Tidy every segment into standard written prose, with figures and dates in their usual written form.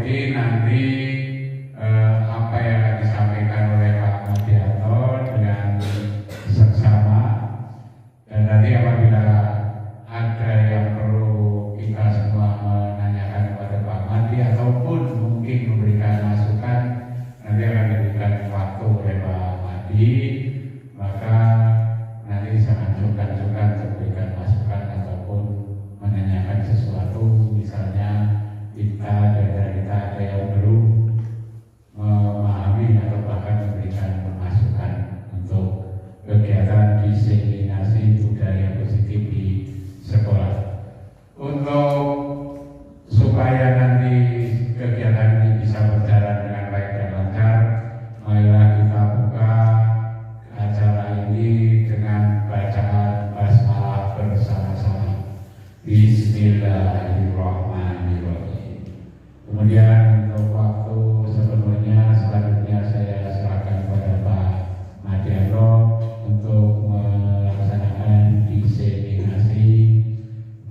Jadi nanti apa yang akan disampaikan oleh Pak Madianto dengan seksama, dan nanti apabila ada yang perlu kita semua menanyakan kepada Pak Madi ataupun mungkin memberikan masukan, nanti akan diberikan waktu oleh Pak Madi, maka nanti sangat sungkan-sungkan untuk memberikan masukan ataupun menanyakan sesuatu, misalnya kita ada yang belum memahami atau bahkan memberikan masukan untuk kegiatan diseminasi budaya positif di sekolah. Untuk supaya nanti kegiatan ini bisa berjalan dengan baik dan lancar, marilah kita buka acara ini dengan bacaan basmalah bersama-sama. Bismillahirrahmanirrahim. Kemudian untuk waktu selanjutnya saya serahkan kepada Pak Madianto untuk melaksanakan diseminasi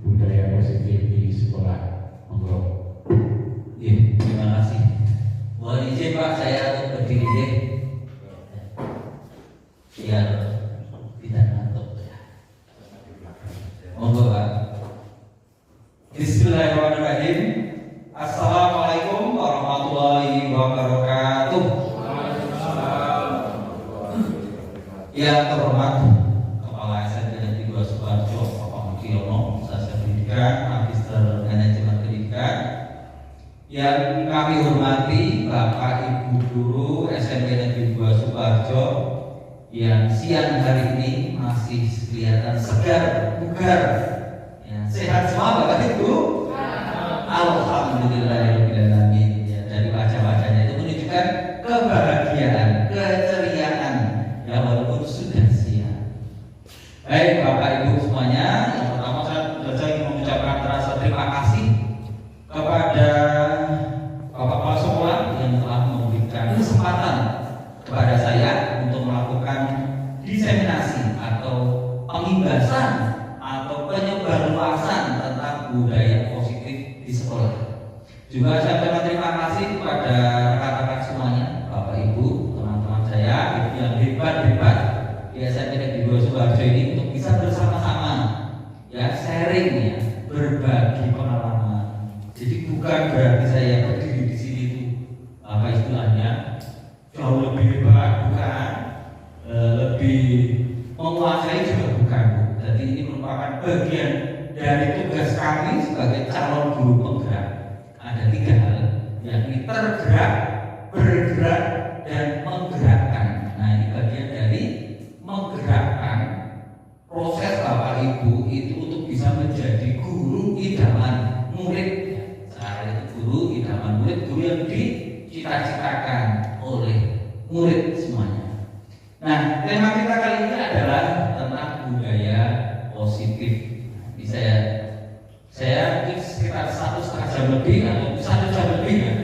budaya positif di sekolah. Monggo. Terima kasih. Mohon izin Pak, saya untuk berdiri deh. Biar tidak ngantuk. Monggo Pak. Bismillahirrahmanirrahim. Assalamualaikum warahmatullahi wabarakatuh. Yang terhormat Kepala SMP Negeri 2 Sukoharjo, Bapak Mukiono, Sarjana Pendidikan, Magister Manajemen Pendidikan. Yang kami hormati Bapak Ibu Guru SMP Negeri 2 Sukoharjo yang siang hari ini masih kelihatan segar, bugar, ya, sehat semua Bapak Ibu. Alhamdulillahirrahmanirrahim. Ya, dari wajah-wajahnya itu menunjukkan kebahagiaan, keceriaan, ya walaupun sudah siang. Baik Bapak Ibu semuanya, yang pertama saya ingin mengucapkan rasa terima kasih kepada Bapak Kepala Sekolah yang telah memberikan kesempatan kepada saya untuk melakukan diseminasi atau pengibasan atau penyebarluasan tentang budaya positif di sekolah. Juga saya berterima kasih kepada rekan-rekan semuanya, Bapak Ibu, teman-teman saya, ibu yang hebat-hebat di SMP Negeri 2 Sukoharjo ini untuk bisa bersama-sama ya sharing ya, berbagi pengalaman. Jadi bukan berarti saya berdiri di sini itu apa istilahnya jauh lebih hebat, bukan, lebih menguasai juga bukan. Jadi ini merupakan bagian dari tugas kami sebagai calon guru penggerak. Ada 3 hal, yakni tergerak, bergerak, dan menggerakkan. Nah ini bagian dari menggerakkan proses Bapak Ibu itu untuk bisa menjadi guru idaman murid. Sekarang itu guru idaman murid, guru yang dicita-citakan oleh murid semuanya. Nah tema kita kali ini adalah tentang budaya positif. Ini saya mungkin sekitar 1,5 jam lebih atau 1 jam lebih ya,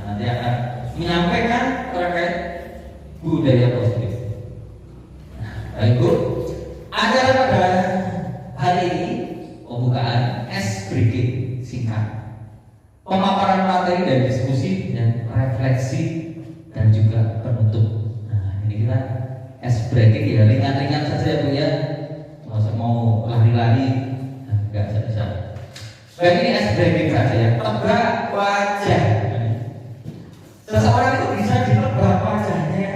nanti akan menyampaikan terkait budaya positif. Baik Bu, acara pada hari ini pembukaan S-Brigade singkat, pemaparan materi dan diskusi dan refleksi dan juga penutup. Nah ini kita S-Brigade ya, ringan-ringan saja ya Bu ya, mau lari-lari enggak bisa. Baik, ini S-Brigade saja ya, tebak wajah. Seseorang itu bisa ditebak wajahnya,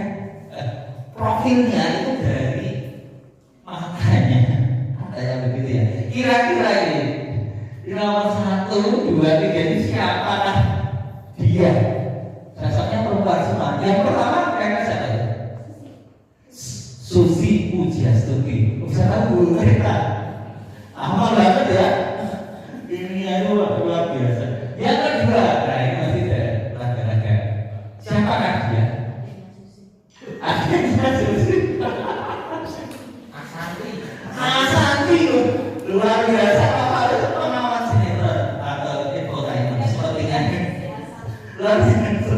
profilnya itu dari matanya, katanya begitu ya. Kira-kira ini di nomor 1, 2, 3 ini siapa nah? Dia. Sosoknya perempuan semua. Yang pertama mereka siapa ya? Susi Pujiastuti. Bisa tahu mereka. Amal banget ya. Ini itu luar biasa. Yang kedua, nah ini masih raga-raga. Siapakah dia? Adiknya Susi. Asanti luar biasa. Apa itu pengawan sinetron atau infotainment sepertinya? Luar biasa.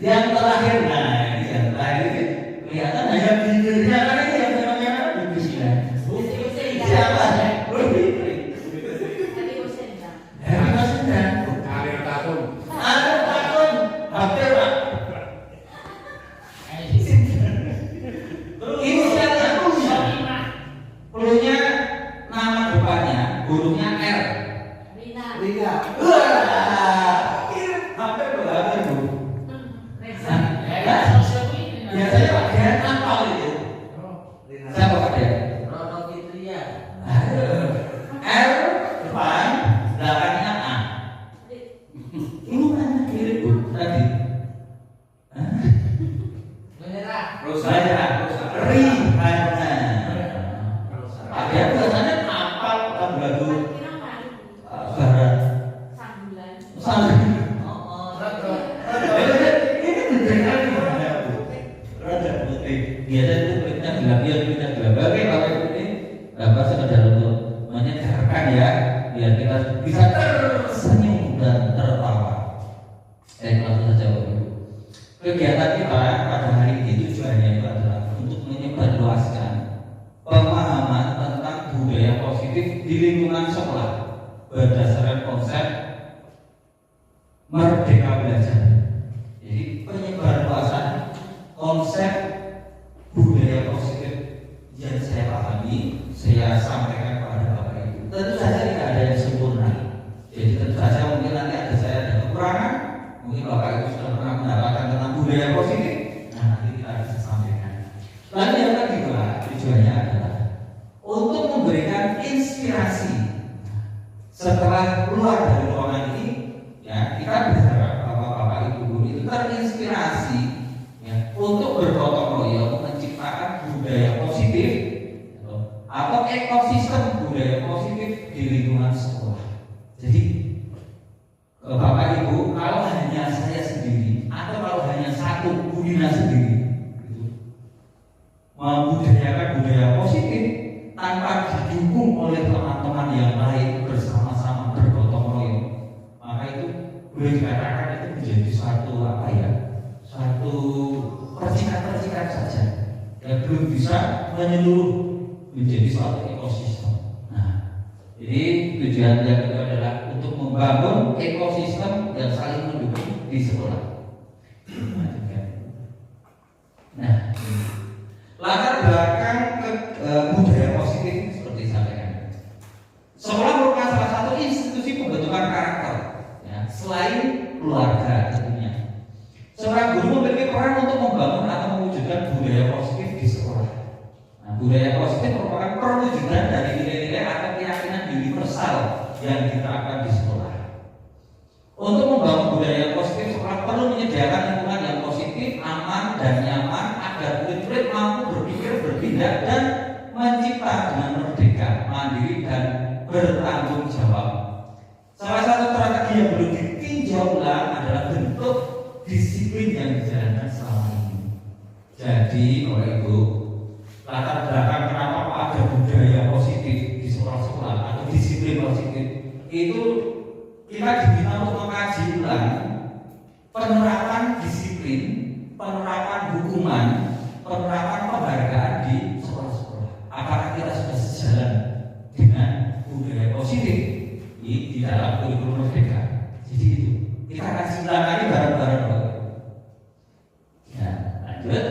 Yang terakhir, nah ini yang terakhir kelihatan hanya bibirnya kan ini yang namanya bibirnya. Siapa? Hari Mas Hendra. Hari Tatum. Siapa Pak Dek? Rono Fitria. R depan, belakangnya A. Ini mana mirip Bu tadi? Merah. Rosanya, Rihana. Ada biasanya apal kan lagu barat. Sambulan. Ini beneran gimana Bu? Rada putih. Biasa itu kulitnya gelap, biar kulitnya gelap. Oke, Bapak Ibu ini Bapak sekedar untuk menyegarkan ya, biar kita bisa tersenyum dan tertawa. Langsung saja Bapak Ibu. Kegiatan kita pada hari ini tujuannya itu adalah untuk menyebarluaskan pemahaman tentang budaya positif di lingkungan sekolah berdasarkan konsep Merdeka Belajar. Jadi penyebarluasan konsep budaya positif yang saya pahami, saya sampaikan kepada Bapak Ibu. Tentu saja tidak ada yang sempurna. Jadi tentu saja mungkin nanti saya ada kekurangan. Mungkin Bapak Ibu sudah pernah mendapatkan tentang budaya positif. Nah, nanti kita bisa sampaikan. Lalu yang kedua, tujuannya adalah untuk memberikan inspirasi. Setelah keluar dari ruangan ini, ya kita berharap Bapak Ibu guru itu terinspirasi ya, untuk bergotong royong menciptakan budaya positif atau ekosistem budaya positif di lingkungan sekolah. Jadi Bapak Ibu, kalau hanya saya sendiri atau kalau hanya satu Budina sendiri membudayakan budaya positif tanpa didukung oleh teman-teman yang lain bersama-sama bergotong royong, maka itu boleh dikatakan itu menjadi suatu suatu percikan-percikan saja yang belum bisa menyeluruh menjadi suatu ekosistem. Nah, jadi tujuan yang kedua adalah untuk membangun ekosistem yang saling mendukung di sekolah. Nah, latar belakang budaya positif seperti saya sampaikan. Sekolah merupakan salah satu institusi pembentukan karakter, ya, selain keluarga tentunya. Seorang guru memiliki peran untuk membangun atau mewujudkan budaya positif di sekolah. Nah, budaya positif merupakan perwujudan dari nilai-nilai atau keyakinan universal yang diterapkan di sekolah. Untuk membangun budaya positif, sekolah perlu menyediakan lingkungan yang positif, aman, dan nyaman agar murid-murid mampu berpikir, bertindak, dan mencipta dengan merdeka, mandiri, dan bertanggung jawab. Salah satu strategi yang perlu ditinjau ulang adalah bentuk disiplin yang dijalankan selama ini. Jadi, Bapak Ibu, latar belakang kenapa ada budaya positif di sekolah-sekolah atau disiplin positif itu kita diminta untuk mengkaji ulang penerapan disiplin, penerapan hukuman, penerapan penghargaan di sekolah-sekolah. Apakah kita sudah sejalan dengan budaya positif di dalam kurikulum merdeka? Jadi itu kita akan silakan bareng-bareng. Ya, lanjut.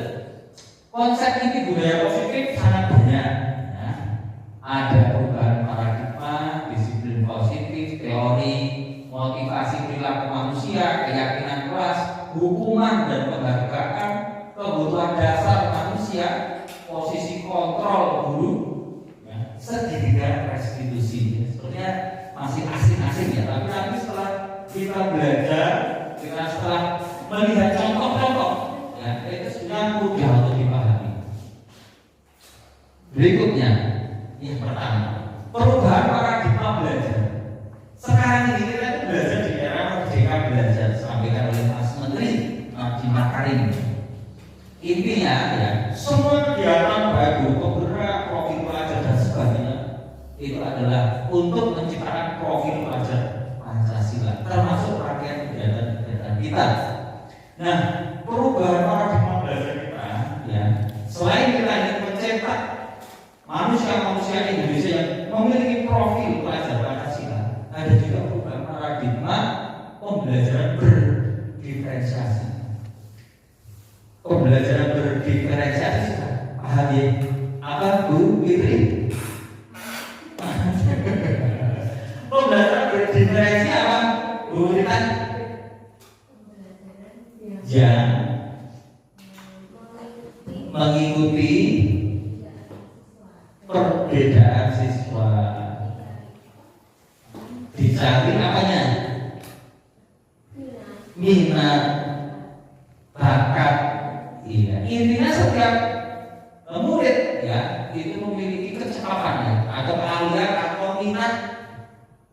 Konsep inti budaya positif sangat banyak. Ya. Ada perubahan paradigma, disiplin positif, teori, motivasi perilaku manusia, keyakinan kelas, hukuman dan penghargaan, kebutuhan dasar manusia, posisi kontrol guru, ya, segitiga restitusi. Sebenarnya masih asing-asing ya, tapi nanti setelah kita belajar, kita setelah melihat contoh-contoh, ya, itu sudah mudah untuk dipahami. Berikutnya, yang pertama, perubahan paradigma belajar. Sekarang ini kita belajar di era merdeka belajar, sampaikan oleh Mas Menteri Nadiem Makarim. Intinya ya, semua kegiatan baik penggerak, profil pelajar dan sebagainya itu adalah untuk menciptakan profil pelajar Pancasila, termasuk rangkaian kegiatan kita. Nah, perubahan paradigma belajar kita, ya, selain kita ingin mencetak manusia-manusia Indonesia yang memiliki profil pelajar Pancasila, ada juga perubahan paradigma pembelajaran berdiferensiasi. Pembelajaran berdiferensiasi sudah paham ya? Apa Bu Fitri? Pembelajaran berdiferensiasi apa Bu Ritan? Yang mengikuti perbedaan siswa, dicari apanya? Minat, bakat. Iya, intinya setiap murid ya itu memiliki kecepatan ya, atau keahlian atau minat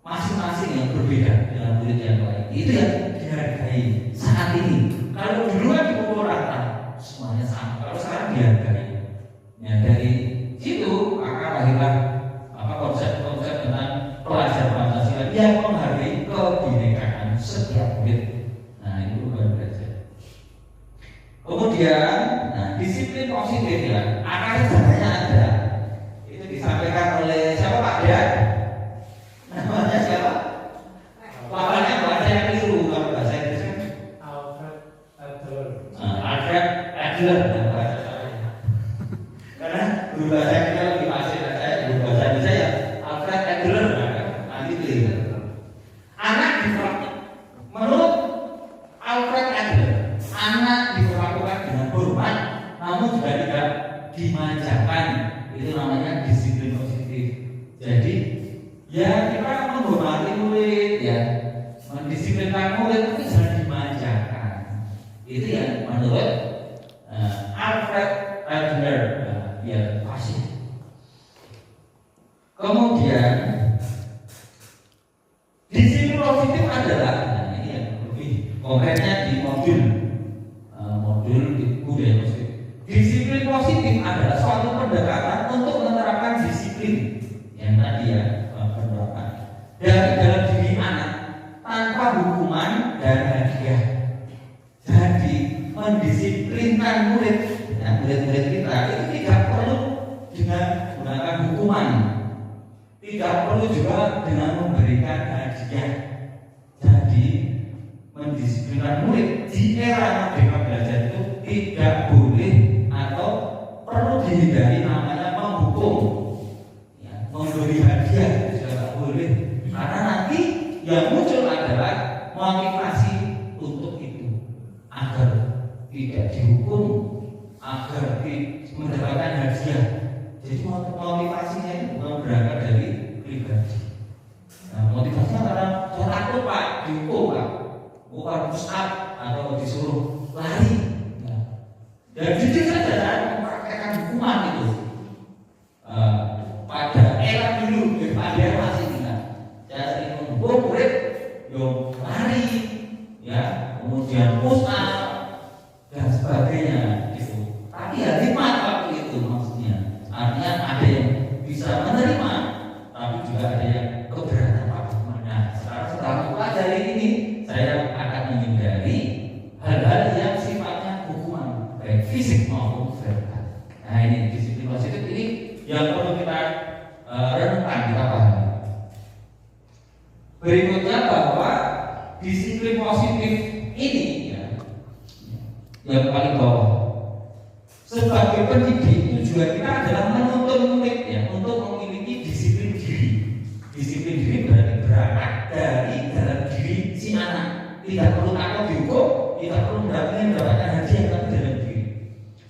masing-masing yang berbeda dengan murid yang lain. Itu yang dihargai saat ini. Kalau dulu kan dipukul rata, semuanya sama. Kalau sekarang dihargai. Ya, dari situ akan lahirlah konsep-konsep tentang pelajar Pancasila yang menghargai kebinekaan setiap murid. Nah, itu bukan belajar. Kemudian, disiplin positif ya, akarnya sebenarnya ada. Itu disampaikan oleh siapa Pak Dian? Namanya siapa? Bapaknya bahasa yang keliru kalau bahasa Inggris kan? Alfred Adler. Alfred Adler. Karena guru bahasa kita lebih fasih dari saya, guru bahasa Indonesia ya Alfred Adler, nanti keliru. Anak menurut Alfred Adler, anak diperlakukan dengan hormat, namun juga tidak dimanjakan. Itu namanya disiplin positif. Jadi, ya kita menghormati murid, ya mendisiplinkan murid, tapi jangan dimanjakan. Itu yang menurut Alfred Adler, ya pasti. Kemudian disiplin positif adalah, ini yang lebih konkretnya di modul budaya positif. Disiplin positif adalah suatu pendekatan untuk menerapkan disiplin yang tadi ya, penerapan dari dalam diri anak tanpa hukuman dan hadiah. Jadi mendisiplinkan murid, ya, murid-murid kita itu tidak perlu dengan menggunakan hukuman, tidak perlu juga dengan memberikan hadiah. Jadi mendisiplinkan murid di era merdeka belajar itu tidak boleh atau perlu dihindari namanya menghukum, ya, memberi hadiah itu sudah tidak boleh, karena nanti yang muncul adalah motivasi untuk itu agar tidak dihukum, agar mendapatkan hadiah. Jadi motivasinya itu bukan berangkat dari pribadi. Nah, motivasinya karena saya takut Pak dihukum Pak, bukan push up atau disuruh lari. Nah, dan jujur saja saya mempraktekkan hukuman itu pada era dulu, pada era masih ingat. Saya sering menghukum murid, yo lari, ya, kemudian push up dan sebagainya gitu. Tapi ya hikmat waktu itu maksudnya. Artinya ada yang bisa menerima, tapi juga ada yang keberatan Pak. Nah, setelah mempelajari ini, saya akan menghindari hal-hal yang sifatnya hukuman, baik fisik maupun verbal. Nah, ini disiplin positif ini yang perlu kita renungkan, kita pahami. Berikutnya bahwa disiplin positif ini ya, yang paling bawah. Sebagai pendidik, tujuan kita adalah menuntun murid ya untuk memiliki disiplin diri. Disiplin diri berarti berangkat dari dalam diri si anak. Tidak perlu takut dihukum, tidak perlu mendapatkan hadiah, tapi dalam diri.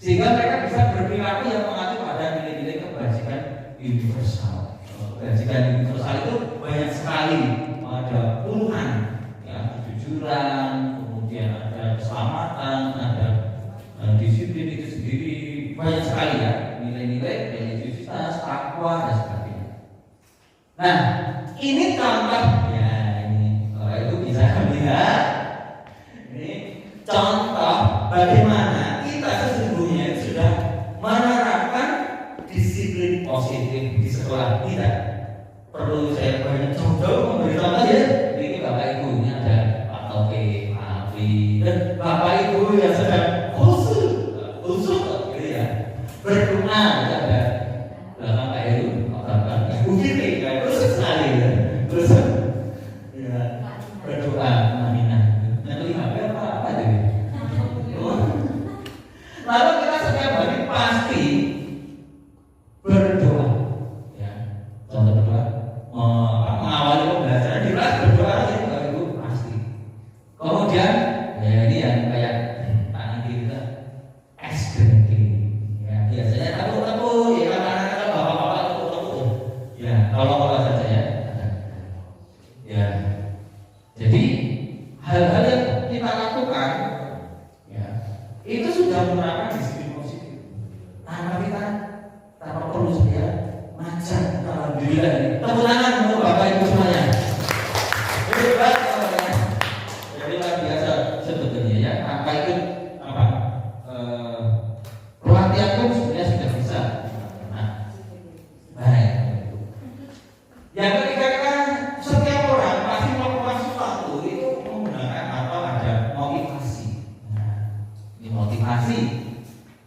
Sehingga mereka bisa berperilaku yang mengacu pada nilai-nilai kebajikan universal. Kebajikan universal itu banyak sekali, ada puluhan, ya, kejujuran, kemudian ada keselamatan, ada disiplin itu sendiri, banyak sekali ya, nilai-nilai religiusitas, takwa dan sebagainya. Nah, ini contoh ya, ini kalau itu bisa melihat ini contoh bagaimana kita sesungguhnya sudah menerapkan disiplin positif di sekolah kita. Perlu saya banyak contoh memberi contoh ya. Ini Bapak Ibu, ini ada Pak Taufik, Pak Afi, dan Bapak Ibu yang sedang usul gitu ya, berdoa ya, ada belakang Pak Heru, Bapak Ibu Fitri, ya, khusus sekali ya, khusus ya, berdoa, aminah. Yang kelima apa jadi? Lalu kita setiap hari pasti berdoa, ya, contoh berdoa, mengawali pembelajaran di kelas berdoa ya, Bapak Ibu pasti. Kemudian ya ini yang kayak tangan kita es krim, ya biasanya tabur Gila nih. Tepuk tangan untuk Bapak Ibu semuanya. Hebat namanya. Jadi luar biasa sebetulnya ya. Apa itu apa? Pelatihan pun sebenarnya sudah bisa. Nah, baik. Yang ketiga kan setiap orang pasti melakukan sesuatu itu menggunakan atau ada motivasi. Nah, ini motivasi.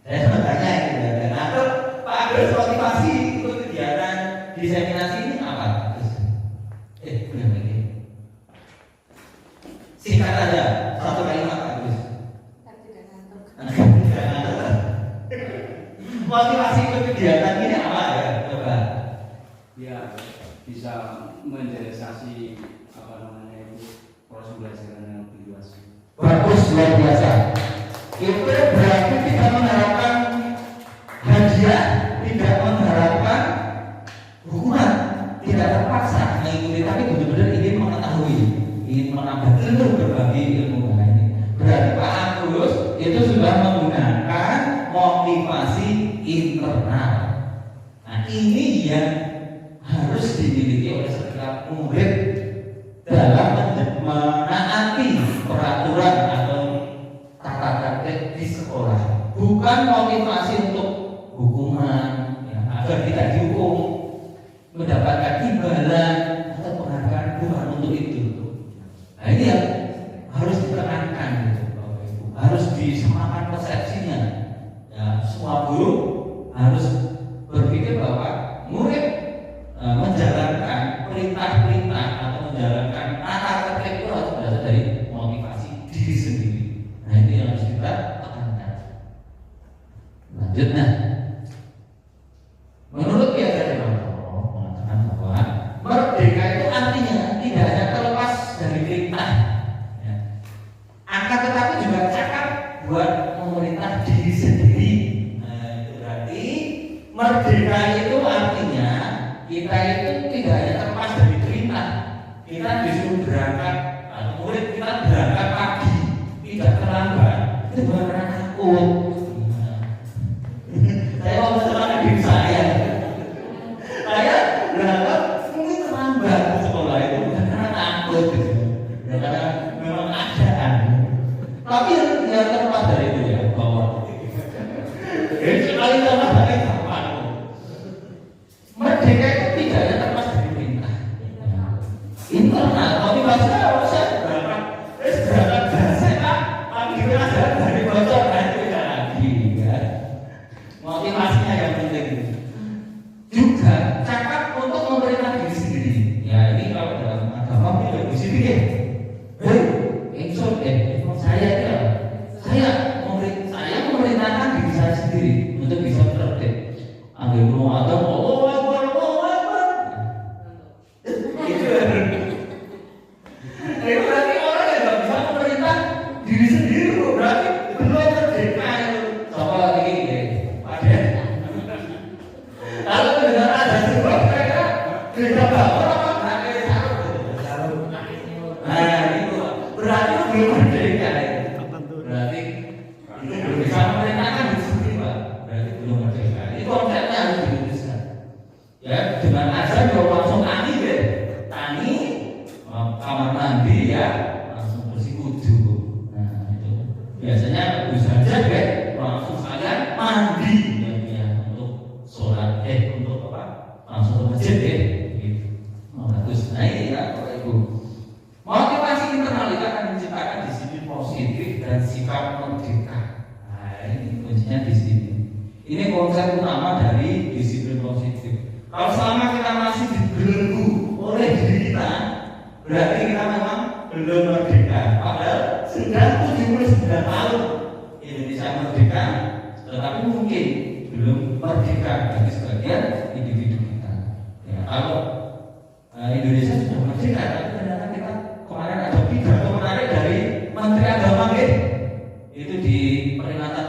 Saya bertanya gitu ya. Nah, Pak Agus motivasi ikut kegiatan diseminasi ini apa? Benar lagi. Singkat aja, satu kalimat Pak Agus. Motivasi ikut kegiatan ini apa ya? Coba. Ya, bisa menderisasi apa namanya itu proses belajar yang lebih luas. Bagus, luar biasa. Itu berarti tidak mengharapkan hadiah, tidak mengharapkan hukuman, tidak terpaksa mengikuti, tapi benar-benar ingin mengetahui, ingin menambah ilmu, berbagi ilmu ini. Berarti Pak Agus itu sudah menggunakan motivasi internal. Nah, ini yang harus dimiliki oleh setiap murid dalam menaati peraturan atau tata tertib di sekolah. Bukan motivasi untuk hukuman, ya, agar tidak dihukum, mendapatkan imbalan atau penghargaan, bukan untuk itu. Nah, ini yang harus ditekankan, gitu, Bapak Ibu. Harus disamakan persepsinya. Ya, semua guru harus berpikir bahwa murid menjalankan perintah-perintah atau menjalankan tata tertib itu harus berasal dari motivasi diri sendiri. Nah, itu yang harus kita tekankan. Lanjutnya, menurut Piagam mengatakan bahwa merdeka itu artinya tidak hanya terlepas dari perintah, ya, akan tetapi juga cakap buat memerintah diri sendiri. Nah, itu berarti merdeka itu artinya kita itu tidak hanya terlepas dari perintah. Kita disuruh berangkat, atau murid kita berangkat pagi, tidak terlambat. Itu bukan karena takut. Saya mau mencerahkan diri saya. Saya berangkat mungkin terlambat ke sekolah itu bukan karena takut, ya, karena memang keadaan. Tapi yang terlepas dari itu ya, bahwa sekali terlepas dari kapan. Merdeka itu tidak hanya terlepas dari perintah. Internal motivasinya kalau saya berangkat saya tapi belajar dari bocor itu tidak lagi, ya. Motivasinya yang penting. Juga cakap untuk memerintah diri sendiri. Ya, ini kalau dalam agama itu di sini ya. Saya memerintahkan diri saya sendiri untuk bisa tertib. Ambil mau atau itu berarti orang yang nggak bisa memerintah diri sendiri, berarti belum merdeka itu. Sama ini, Pak. Kalau mendengar ada sebuah mereka beda banget apa nah itu berarti belum merdeka itu. Berarti itu belum bisa memerintahkan diri sendiri, Pak. Berarti belum merdeka. Ini konsepnya harus diluruskan. Ya, dengan azan kalau langsung tani, ya. Tani, kamar mandi, ya, langsung bersih wudu. Nah, itu biasanya bisa saja, ya, langsung sekalian mandi, ya, untuk sholat, untuk apa? Langsung ke masjid, ya. Gitu. Bagus. Nah, ini ya, Bapak Ibu. Motivasi internal itu akan menciptakan disiplin positif dan sikap merdeka. Nah, ini kuncinya di sini. Ini konsep utama dari disiplin positif. Kalau selama kita masih dibelenggu oleh diri kita, berarti kita memang belum merdeka. Padahal sudah 79 tahun Indonesia merdeka, tetapi mungkin belum merdeka bagi sebagian individu kita. Ya, kalau Indonesia sudah merdeka, tapi ternyata kita kemarin ada pidato menarik dari Menteri Agama, itu di peringatan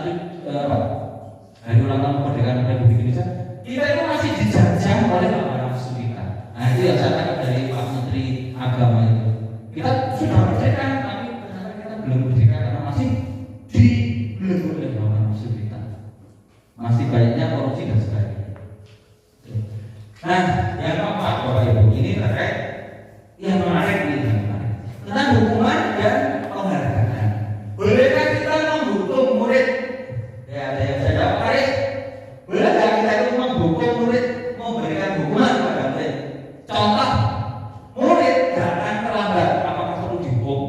Hari Ulang Tahun Kemerdekaan Republik Indonesia. Kita itu masih dijajah oleh nafsu kita. Nah, itu yang saya tangkap dari Pak Menteri Agama itu. Kita sudah merdeka, tapi ternyata kita belum merdeka karena masih dibelenggu oleh nafsu kita. Masih banyaknya korupsi dan sebagainya. Nah, yang keempat Bapak Ibu, ini terkait yang menarik ini tentang hukuman dan penghargaan. Bolehkah kita menghukum murid? Ya, ada yang bisa jawab, Haris. Bolehkah kita itu menghukum murid, memberikan hukuman kepada murid? Contoh, murid datang terlambat, apakah perlu dihukum?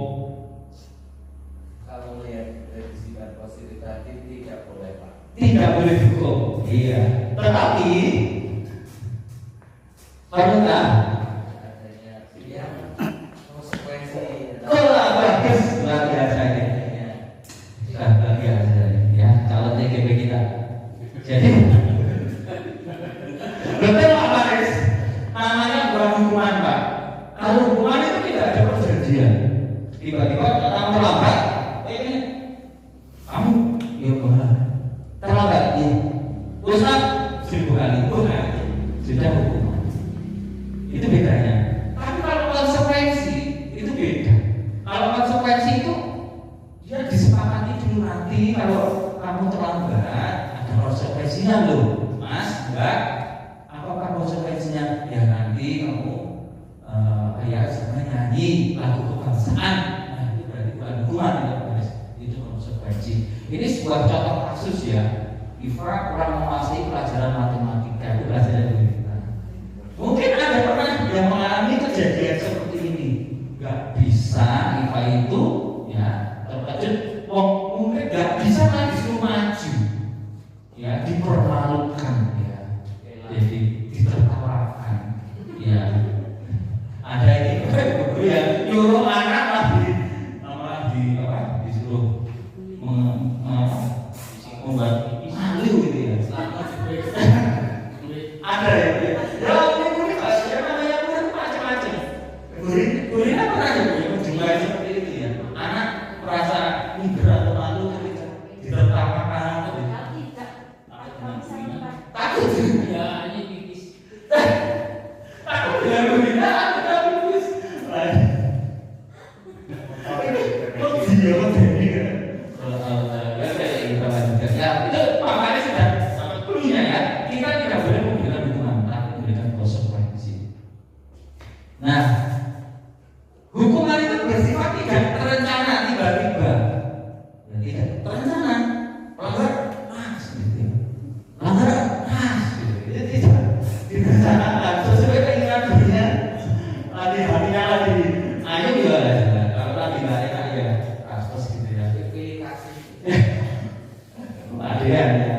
Kalau melihat dari sifat positif tadi tidak boleh Pak. Tidak boleh dihukum. Iya. Tetapi perlulah Adanya yang konsekuensi. bagus luar biasa ini. Luar biasa ya calon TGP kita. Jadi betul Pak Faris, namanya bukan hukuman Pak. Kalau hukuman itu tidak ada perjanjian. Tiba-tiba datang terlambat, ini kamu ya terlambat ya. Ustaz 1000 kali bukan sudah hukuman. Itu bedanya. Tapi kalau konsekuensi itu beda. Kalau konsekuensi itu dia disepakati dulu nanti kalau kamu terlambat ada konsekuensinya loh, Mas, Mbak. Apakah konsekuensinya? Ya nanti kamu kayak sebenarnya nyanyi lagu kebangsaan. Nah, itu berarti bukan hukuman itu konsekuensi. Ini sebuah contoh kasus ya. Ifra kurang menguasai pelajaran matematika, itu pelajaran dari kita. Mungkin ada pernah yang mengalami kejadian seperti ini. Gak bisa IPA itu ya terkejut. Mungkin gak bisa kan disuruh maju, ya dipermalukan ya, jadi ditertawakan. Ya ada ini ya nyuruh anak disuruh membuat malu gitu ya. Ada ya. Ya ini kasusnya namanya macam-macam. Gurin apa aja bu? Jumlah seperti itu ya. Anak merasa minder atau malu ketika ditertawakan. Takut. Ya ini tipis. Takut ya gurin. Ada tipis. Kok dia kok jadi kan? Ya itu makanya sudah punya ya. Kita tidak boleh memberikan hukuman, tapi memberikan konsekuensi. Nah, hukuman itu bersifat tidak terencana, tiba-tiba. Ya, tidak terencana. Pelanggar, gitu. Pelanggar, gitu. Itu tidak direncanakan sesuai keinginan dirinya. Lagi hatinya lagi, ayo juga. Kalau lagi nggak enak ya, kasus gitu ya. Pilih kasih. Adian ya.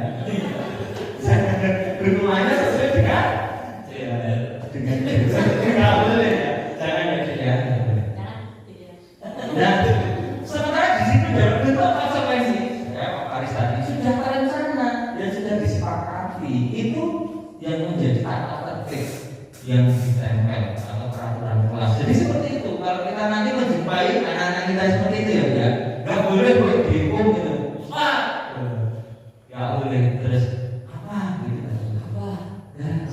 Hukumannya sesuai dengan nggak boleh ya. Jangan ya. Nah, sementara di situ dalam bentuk konsekuensi, ya Pak Faris tadi sudah terencana dan sudah disepakati. Itu yang menjadi tata tertib yang ditempel atau peraturan kelas. Jadi seperti itu. Kalau kita nanti menjumpai anak-anak kita seperti itu ya, nggak boleh dihukum gitu. Ya boleh terus apa gitu apa ya,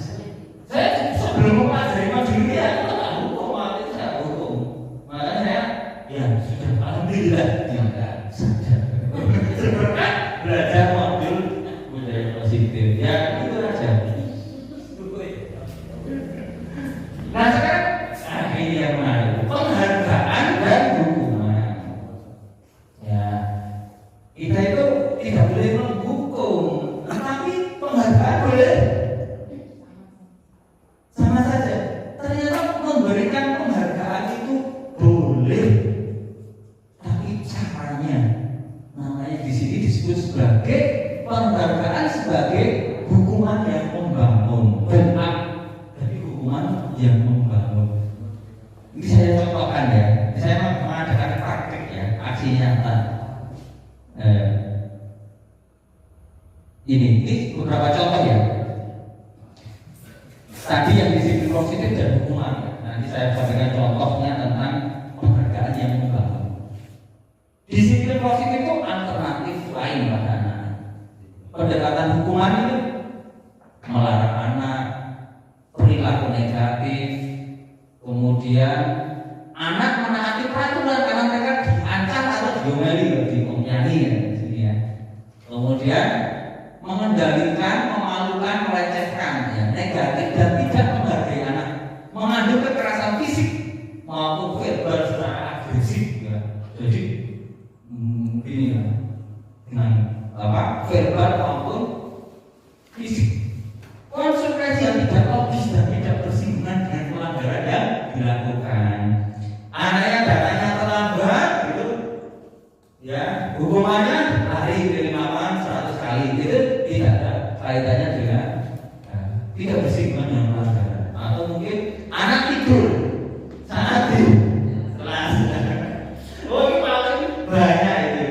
saya sebelum mempelajari majulia itu tak hukum itu saya hukum, makanya saya ya sudah alhamdulillah tidak saja belajar modul budaya positif ya itu aja. Nah sekarang ini yang menarik, penghargaan dan hukuman ya. Kita itu tidak boleh menghukum, tapi penghargaan boleh. Sama saja. Ternyata memberikan penghargaan itu boleh, tapi caranya, namanya di sini disebut sebagai penghargaan sebagai hukuman yang membangun, bukan tapi hukuman yang membangun. Ini saya contohkan ya. Saya mengadakan praktik ya, aksi nyata. Ini beberapa contoh ya. Tadi yang disiplin positif dan hukuman. Nanti saya sampaikan contohnya tentang penghargaan yang membangun. Disiplin positif itu alternatif lain pada anak. Pendekatan hukuman itu melarang anak, perilaku negatif, kemudian anak menaati peraturan karena mereka diancam atau diomeli, diomeli ya di sini ya. Kemudian mengendalikan, memalukan, melecehkan ya, negatif dan tidak tidak bersinggungan dengan pelanggaran. Atau mungkin anak tidur saat di kelas. Oh, ini paling banyak itu.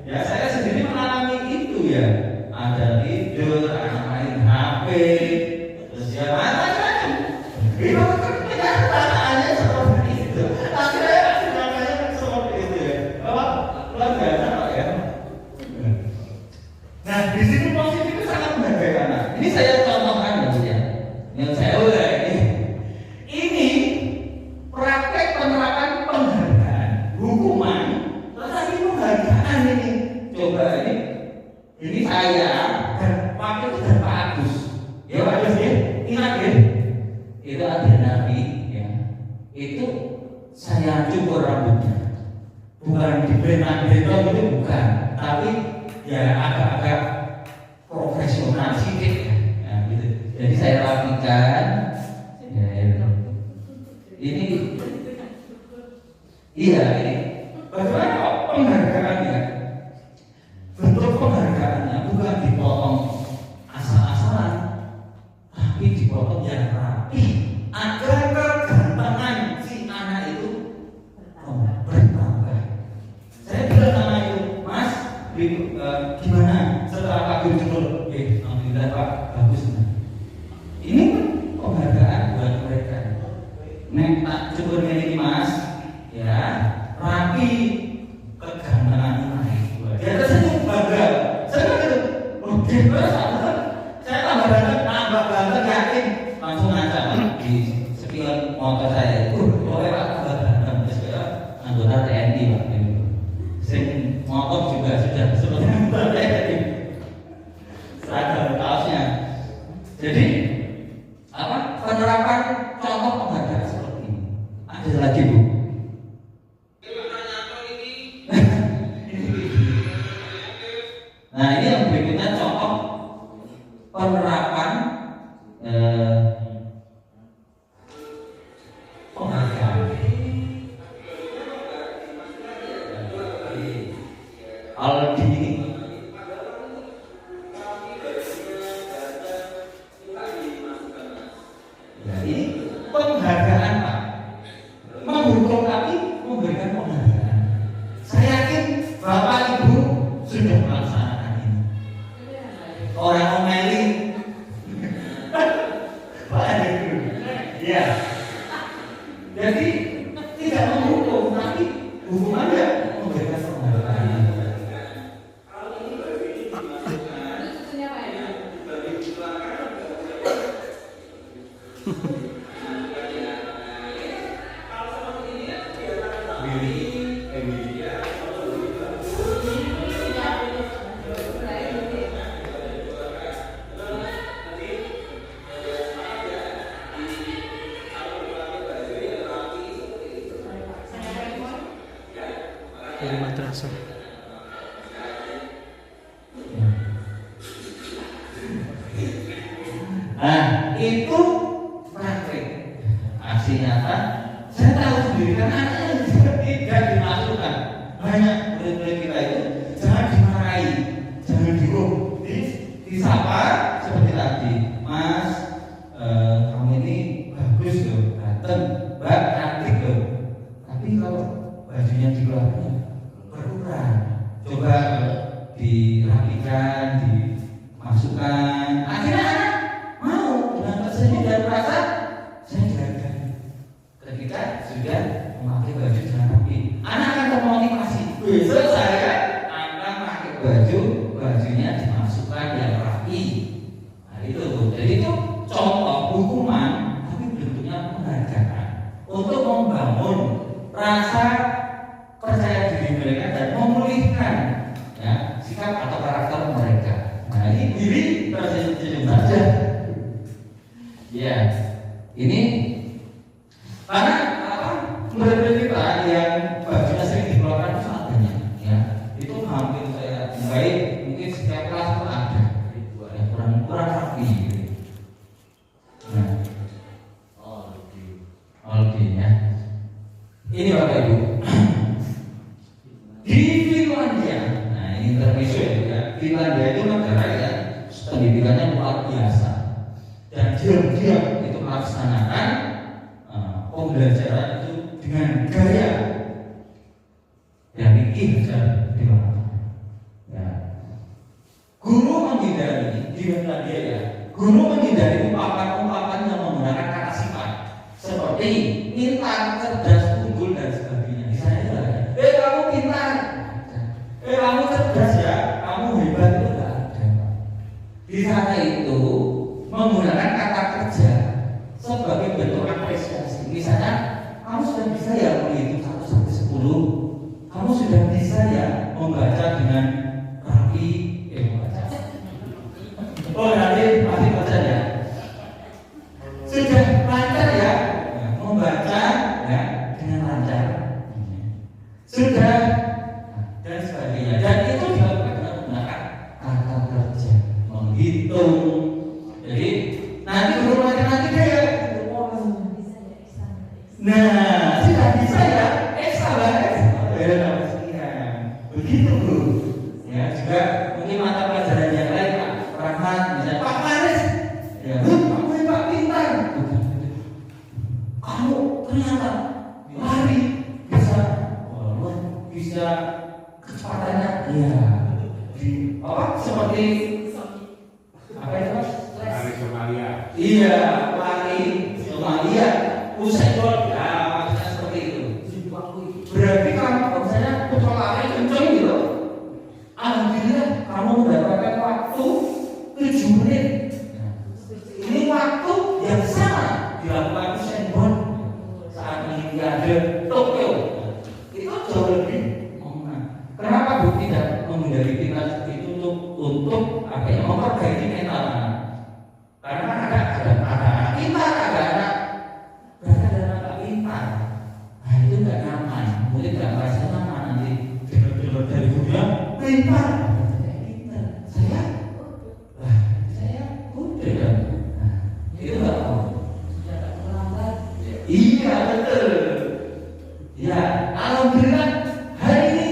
Ya saya sendiri mengalami itu ya. Ada tidur, anak main HP, terus ya macam-macam. Itu kenyataannya seperti itu. Akhirnya namanya seperti itu ya. Bapak luar biasa Pak ya. Nah di sini positif itu sangat menghargai anak. Ini saya contohkan ya. Yang saya udah ini praktek penerapan penghargaan, hukuman, tetapi penghargaan ini. Coba ini saya dan waktu itu dan Pak Agus. Ya Pak Agus ya, ingat ya. Itu ada Nabi ya. Itu saya cukur rambutnya. Bukan dibentak-bentak itu bukan, tapi ya agak-agak profesional sedikit ya, gitu. Jadi saya rapikan ya, ini iya ini bagaimana kok penghargaannya, bentuk penghargaannya bukan dipotong asal-asalan tapi dipotong yang rapi agar kegantengan si anak itu bertambah. Saya bilang sama itu, Mas gimana setelah Pak Guru cukur? Alhamdulillah Pak, bagus. Ini penghargaan buat mereka. Nek tak cukur ini Mas, ya rapi, kegantengan naik. Dia tersenyum bangga. Saya gitu, saya tambah bangga yakin langsung aja di spion motor saya. Boleh Pak tambah bangga, saya anggota TNI Pak. Sing motor juga sudah seperti seragam kaosnya. Jadi apa penerapan contoh penghargaan seperti ini. Ada lagi Bu. Nah ini yang berikutnya contoh penerapan penghargaan. Aldi ini penghargaan Pak, menghukum tapi memberikan penghargaan. Saya yakin Bapak Ibu sudah melaksanakan ini. Orang omeli Pak Ibu ya. Jadi tidak menghukum tapi hukumannya memberikan penghargaan. Dari madrasah. Nah, itu praktek aksi nyata. Saya tahu sendiri kan anaknya juga tidak dimasukkan. Banyak murid-murid kita itu jangan dimarahi, jangan dihukum, disapa seperti tadi, Mas, kamu ini bagus loh, ganteng, Mbak cantik loh. Tapi kalau bajunya dikeluarkan berkurang, coba dirapikan, dimasukkan. Akhirnya anak mau dengan tersenyum dan merasa saya jaga. Ketika sudah memakai baju dengan rapi, anak akan termotivasi. Besok saya akan pakai bajunya dimasukkan yang rapi. Nah itu, jadi itu contoh hukuman, tapi bentuknya penghargaan untuk membangun rasa percaya diri mereka dan memulihkan ya sikap atau karakter mereka. Nah ini diri tersenyum saja. Ya, ini karena apa? Murid-murid kita yang bajunya sering dikeluarkan sangat banyak. Ya, itu hampir saya baik mungkin setiap kelas pun ada. Ya, kurang rapi. Nah, Aldi ya. Ini Bapak Ibu. Di Finlandia, nah ini termisu ya. Finlandia itu negara yang pendidikannya luar biasa dan dia itu melaksanakan pembelajaran itu dengan gaya dari Ihsan Dewata. Ya. Guru menghindari dia ya. Guru menghindari ungkapan-ungkapan yang menggunakan kata sifat seperti pintar, cerdas, unggul dan sebagainya. Misalnya, kamu pintar, kamu cerdas ya, kamu hebat itu enggak ada. Di sana itu menggunakan kata kerja sebagai bentuk apresiasi. Misalnya, kamu sudah bisa ya menghitung 1 sampai 10. Kamu sudah bisa ya membaca dengan rapi. Oh, nanti masih baca ya. Sudah lancar ya membaca ya dengan lancar. Sudah dan sebagainya. Dan itu dilakukan dengan menggunakan kata kerja, menghitung. Jadi nanti guru matematika ya. Nah, sudah bisa ya. Begitu Bu. Ya, juga mungkin mata pelajaran yang lain Pak Rahmat, misalnya Pak Faris. Ya, kamu ini Pak pintar. Kamu ternyata lari bisa kecepatannya. Iya. Seperti apa itu Mas? Lari Somalia. Iya, lari Somalia. Usain Bolt. Ya, maksudnya seperti itu. Berarti kalau misalnya putra lari kenceng gitu, alhamdulillah kamu mendapatkan waktu 7 menit. Ini waktu yang sama dilakukan Usain Bolt saat Olimpiade Tokyo. Itu jauh lebih menang. Kenapa Bu tidak menghindari timnas itu untuk apa ya, memperbaiki mental? Karena ada anak pintar, ada anak bahkan ada anak pintar. Nah itu nggak nyaman, mungkin nggak merasa nyaman nanti dengar dari dunia pintar, saya udah kan, itu nggak mau. Iya betul. Ya alhamdulillah hari ini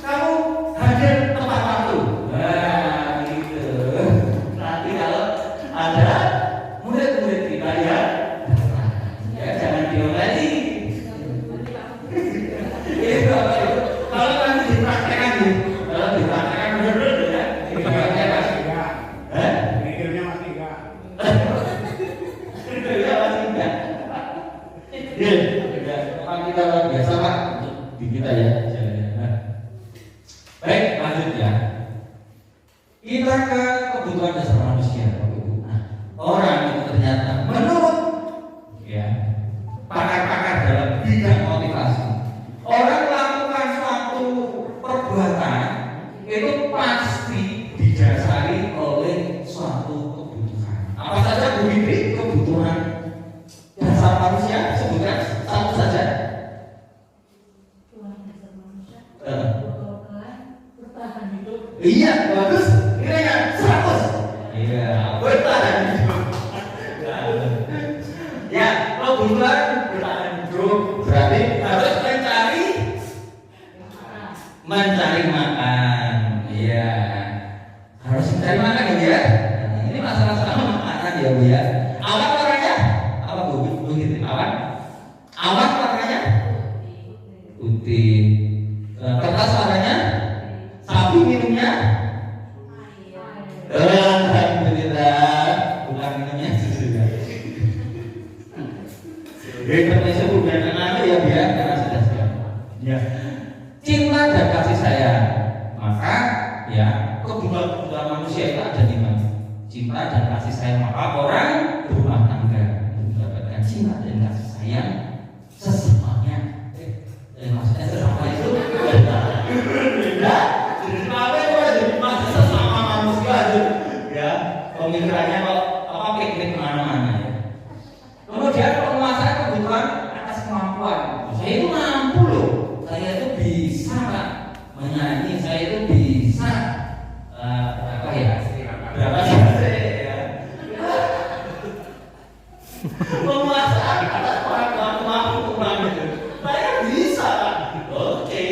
kamu hadir tepat waktu. Nah gitu. Nanti kalau ada murid-murid kita ya jangan diam lagi. Itu apa itu? Kalau nanti dipraktekkan benar-benar ya. Mikirnya masih enggak. Mikirnya masih enggak. Ya masih enggak. Ya, memang kita luar biasa Pak untuk di kita ya. Baik, lanjut ya. Kita ke kebutuhan dasar manusia. Nah, orang itu ternyata menurut ya pakar-pakar dalam bidang motivasi, orang melakukan suatu perbuatan itu pasti didasari oleh suatu kebutuhan. Apa saja Bu Fitri kebutuhan dasar manusia? Sebutkan satu saja. Iya, bagus. Kira-kira 100. Iya, bertahan hidup. Ya, kebutuhan bertahan hidup berarti harus mencari makan. Iya, harus mencari makan ya. Nah, ini masalah sama makanan ya Bu ya. Awan warnanya apa Bu? Begitu awan. Awan warnanya putih. Kertas warnanya, sapi minumnya. Alhamdulillah, bukan minumnya susu ya. Indonesia bukan anak ya biar karena sudah siap. Ya, cinta dan kasih sayang. Maka ya kebutuhan manusia itu ada 5. Cinta dan kasih sayang. Maka orang berumah tangga mendapatkan cinta dan kasih sayang sesamanya. Maksudnya sesama itu beda. Masih sesama manusia aja. Ya, pemikirannya kalau apa piknik kemana-mana ya. Kemudian penguasaan kebutuhan atas kemampuan. Saya itu mampu loh. Saya itu bisa Pak menyanyi. Saya itu bisa apa ya? Berapa sih ya? Penguasaan atas kemampuan itu. Saya bisa Pak. Oke.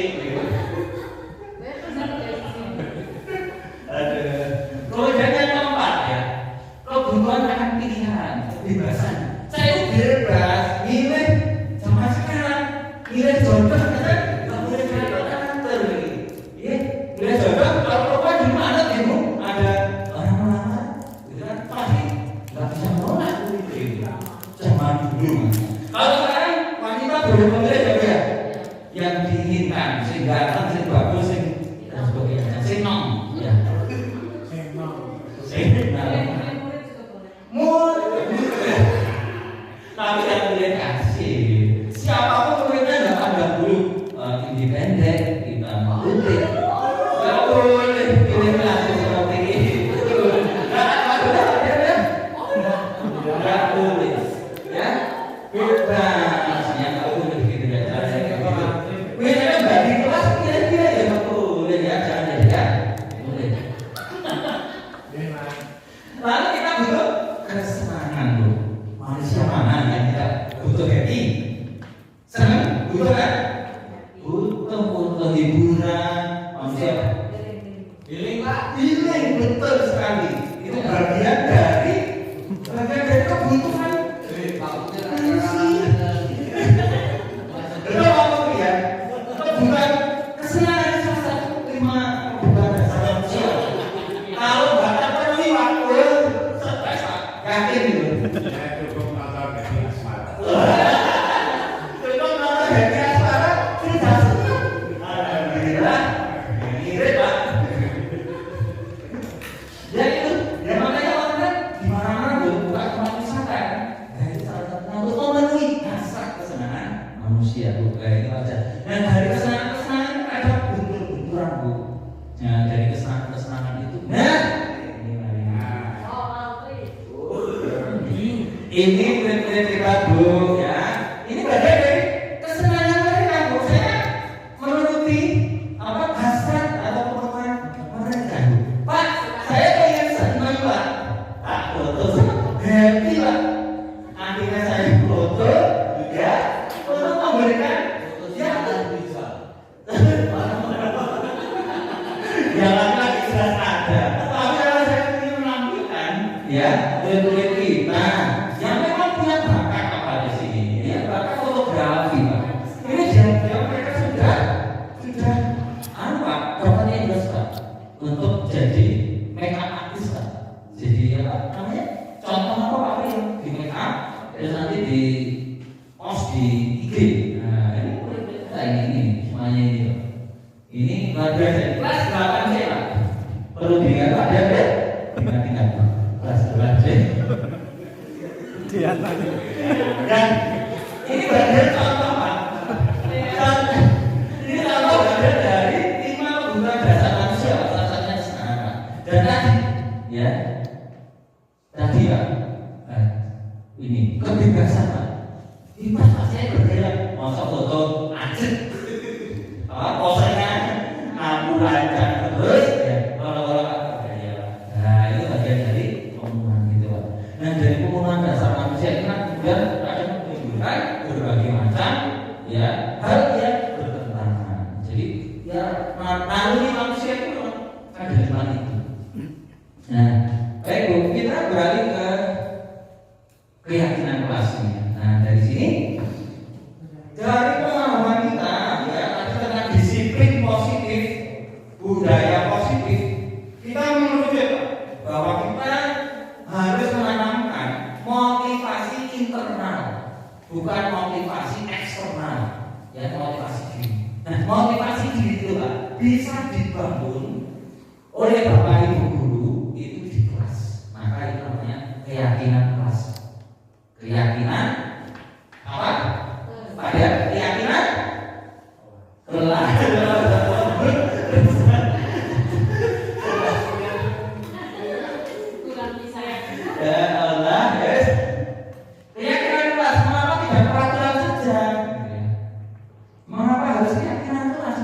Kemudian yang keempat ya, kebutuhan akan pilihan, kebebasan bebas milih zaman sekarang, milih jodoh kan nggak boleh karakter, ya milih jodoh kalau perempuan di mana demo ada orang lama, gitu kan pasti nggak bisa menolak itu zaman dulu. Kalau sekarang wanita boleh memilih ya yang diinginkan, sehingga akan sing bagus sing dan sebagainya, sing nom, ya. Tapi yang boleh kasih siapapun mereka nggak ada dulu independen kita mau nggak boleh pilih kasih seperti itu nggak boleh ya bebas yang nggak boleh gitu ya caranya gitu misalnya bagi kelas kira-kira ya nggak boleh ya caranya ya boleh. Lalu kita butuh kesenangan loh. Manusia mana yang tidak butuh happy? Senang? Butuh kan? Butuh hiburan. Manusia healing pak? Healing, betul sekali. Itu bagian dari kebutuhan. Betul apa ya? Kebutuhan kesenangan salah satu 5 kebutuhan dasar manusia. Kalau nggak terpenuhi waktu, stres pak. Yakin gitu. Saya cukup nonton Happy Asmara. Cukup nonton Happy Asmara sudah senang. Alhamdulillah. Irit pak. Ya itu, ya makanya orang di mana-mana tuh bukan cuma wisata. Nah itu salah satunya untuk memenuhi hasrat kesenangan manusia tuh kayak itu aja. Dan dari kesenangan ada bentur-benturan bu. Nah dari kesenangan itu, ini mereka bu ya, ini bagian dari kesenangan mereka bu. Saya menuruti apa hasrat atau kebutuhan mereka bu. Pak, saya pengen senang pak, tak foto happy pak. Akhirnya saya foto ya, foto memberikan ya bisa. Jangan lagi jelas ada, tapi kalau saya ingin menampilkan ya kulit kita yang memang punya bakat apa di sini, ya bakat fotografi pak. Ini jam-jam mereka sudah pak, bapaknya Inggris pak, untuk jadi make up artist pak. Jadi apa namanya? Contoh apa pak yang di make up, terus nanti di post di IG. Nah ini kita ini semuanya ini pak. Ini luar biasa. Kelas 8 C pak. Perlu diingat pak, ada ingat pak. Kelas 8 C. Dan ini bagian contoh pak. Ini contoh bagian dari 5 kebutuhan dasar manusia pak. Salah satunya kesenangan pak. Dan tadi ya, tadi pak, ini kebebasan pak. Ini pas saya bergerak masuk foto anjir, posenya aku lancar terus ya, kalau ya. Nah itu bagian dari pemenuhan gitu pak. Nah dari pemenuhan dasar manusia ini kan kemudian kadang menimbulkan berbagai macam ya hal yang bertentangan. Jadi ya naluri manusia itu ada lima itu. Nah baik bu, kita beralih ke keyakinan kelasnya. Nah dari sini dari pemahaman kita ya tentang disiplin positif, budaya positif, kita menuju bahwa kita harus menanamkan motivasi internal, bukan motivasi eksternal, ya motivasi diri. Nah motivasi diri itu pak bisa dibangun oleh bapak ibu guru itu di kelas. Maka itu namanya keyakinan kelas. Keyakinan apa? Pada keyakinan kelas. Ya Allah, yes. Keyakinan kelas. Mengapa tidak peraturan saja? Mengapa harus keyakinan kelas?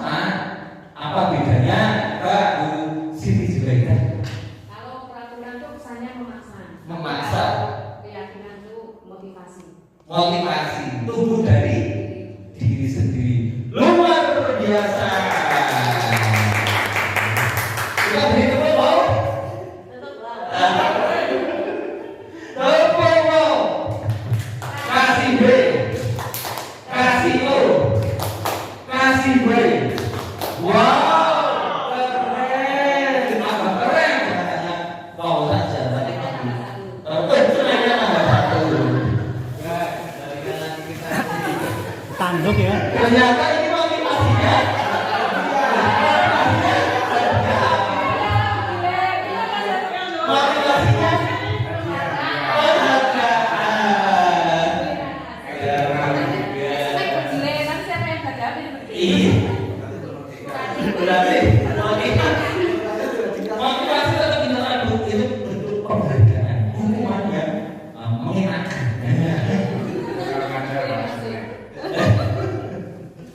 Apa bedanya? Pak Bu Siti Zulaikha? Kalau peraturan itu kesannya memaksa. Memaksa. Keyakinan itu motivasi. Motivasi tumbuh dari diri sendiri. Luar biasa. Kita beri tepuk mau? Tetap lah. Tepuk mau. Kasih Tanduk ya. Ternyata ini motivasinya. Motivasinya berarti motivasi atau tindakan itu bentuk penghargaan, hukuman yang mengenakan.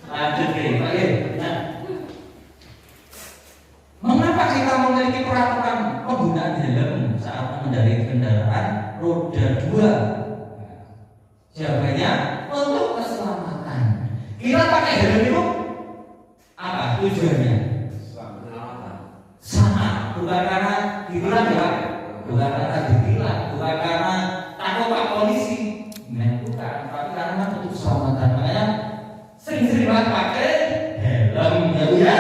Lanjut oke. Nah, mengapa kita memiliki peraturan penggunaan helm saat mengendarai kendaraan roda 2? Jawabannya untuk keselamatan. Kita pakai helm itu apa tujuannya? Sama, bukan karena ditilang ya, bukan karena ditilang, bukan karena takut pak polisi, bukan, tapi karena untuk keselamatan. Makanya sering-sering banget pakai helm ya.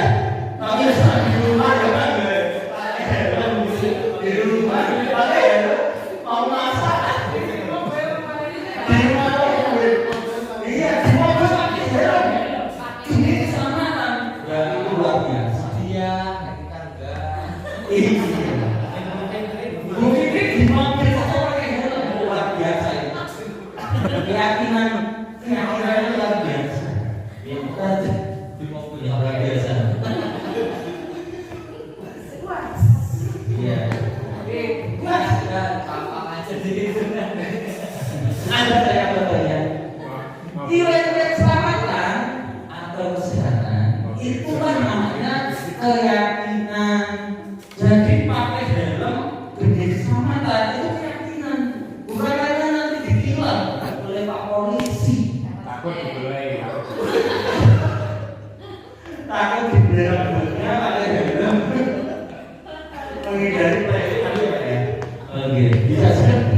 Tapi saat di rumah ya kan, pakai helm di rumah, pakai helm mau masak, iya di mobil pakai helm. Ini keselamatan, ya itu luar biasa. Dia kita enggak. Iya. Mungkin di mobil saja pakai helm luar biasa itu. Keyakinan itu luar biasa. Di mobil luar biasa. Iya. Gampang aja sih. Ada saya bertanya. Nilai-nilai keselamatan atau kesehatan itulah namanya keyakinan. Jadi pakai helm demi keselamatan itu keyakinan, bukan karena nanti ditilang oleh pak polisi. Takut dibelai. Takut dibelai pakai helm menghindari pelecehan ya. Oke, bisa sekali.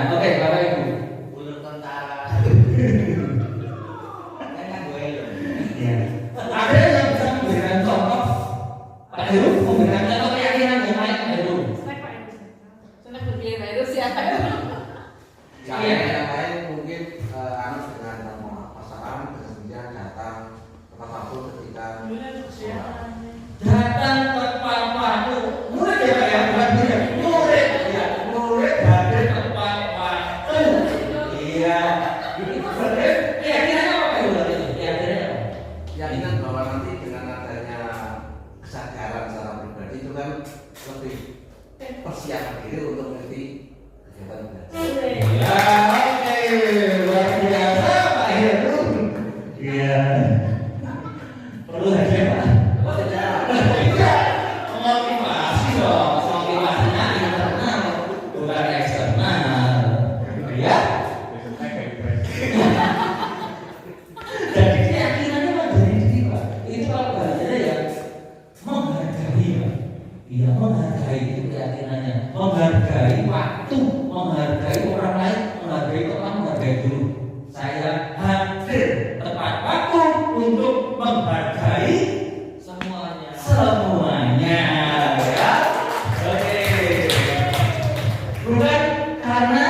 Oke, Bapak Ibu. Ulur tentara. Kan gue Ya. Ada yang bisa memberikan contoh? Pak Heru memberikan contoh keyakinan yang lain, Pak Heru. yang lain mungkin dengan pasangan kemudian datang tepat waktu ketika Datang tepat waktu. Murid ya Pak ya, bukan murid. Murid ya, murid hadir tepat waktu. Iya. Keyakinannya apa Pak Heru? Keyakinannya apa? keyakinan bahwa nanti dengan adanya kesadaran secara pribadi itu kan lebih persiapan diri untuk mengikuti kegiatan belajar. Ya, oke, luar biasa Pak Heru. Iya. Perlu aja Pak. Oh tidak. Tidak. Motivasi dong, motivasinya internal, bukan eksternal. Ya. Jadi keyakinannya Pak dari diri Pak. Itu kalau bahasanya ya menghargai Pak. Iya menghargai itu keyakinannya. Menghargai waktu, menghargai orang lain, menghargai teman, menghargai guru. Saya hadir tepat waktu untuk menghargai Semuanya. semuanya. Ya. Oke. Bukan karena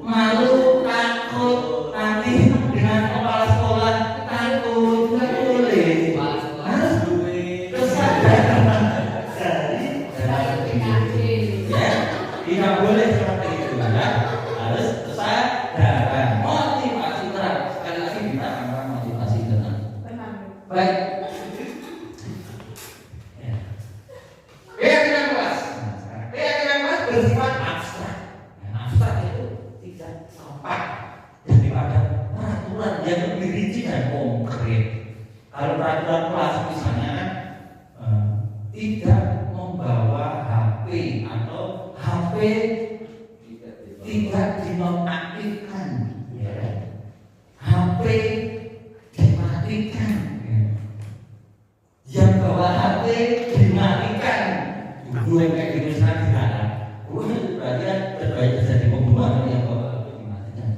malu, takut nanti dengan kepala sekolah takut, nggak boleh. Harus kesadaran dari diri. Ya, tidak boleh seperti itu ya. Harus kesadaran, motivasi terang. Sekali lagi kita akan motivasi terang. Baik. Ya. Keyakinan kelas. Keyakinan kelas bersifat abstrak. Ya, abstrak itu tidak tepat daripada peraturan yang lebih rinci dan konkret. Kalau peraturan kelas misalnya tidak membawa HP atau HP tidak dinonaktifkan, ya. HP dimatikan, ya. Yang bawa HP dimatikan, itu yang kayak gitu sangat tidak. Itu berarti terbaik terjadi pembunuhan yang bawa HP dimatikan.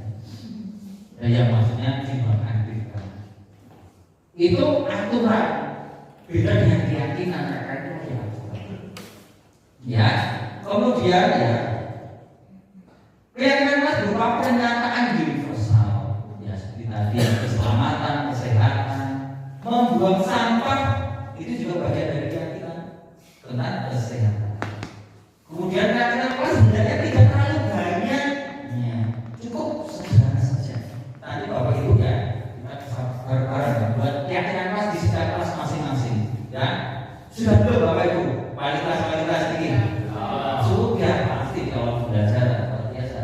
Dan yang maksudnya dinonaktifkan. Itu aturan, beda dengan keyakinan, karena itu masih aturan. Ya, kemudian ya keyakinan kelas berupa pernyataan universal, ya seperti tadi keselamatan, kesehatan, membuang sampah itu juga bagian dari keyakinan tentang kesehatan. Kemudian keyakinan kelas sebenarnya tidak terlalu banyak, ya, cukup sederhana saja. Nanti Bapak Ibu ya kita bareng-bareng buat keyakinan kelas di setiap kelas masing-masing, ya. Sudah belum Bapak Ibu? Kualitas ini sudah pasti kalau belajar luar biasa.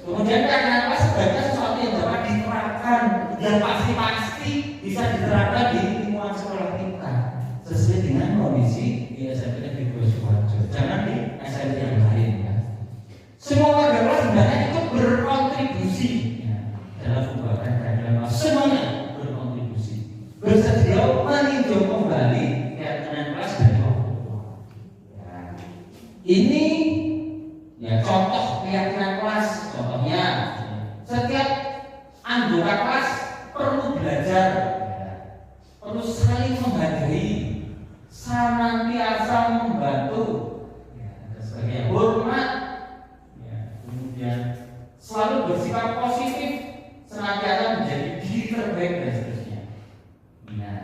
Kemudian keyakinan kelas sebenarnya sesuatu yang dapat diterapkan, yang pasti bisa diterapkan di lingkungan sekolah kita sesuai dengan kondisi di SMP Negeri Sidoarjo. Jangan di SMP yang lain ya. Semua warga kelas sebenarnya ikut berkontribusi ya, dalam pembuatan keyakinan kelas. Semuanya berkontribusi, bersedia meninjau kembali keyakinan kelas dari orang tua. Ya. Ini ya contoh keyakinan kelas. Contohnya setiap anggota kelas perlu belajar, ya, perlu saling menghargai, senantiasa membantu, ya, dan sebagainya, hormat, ya, kemudian selalu bersifat positif, senantiasa menjadi diri terbaik dan seterusnya. Nah,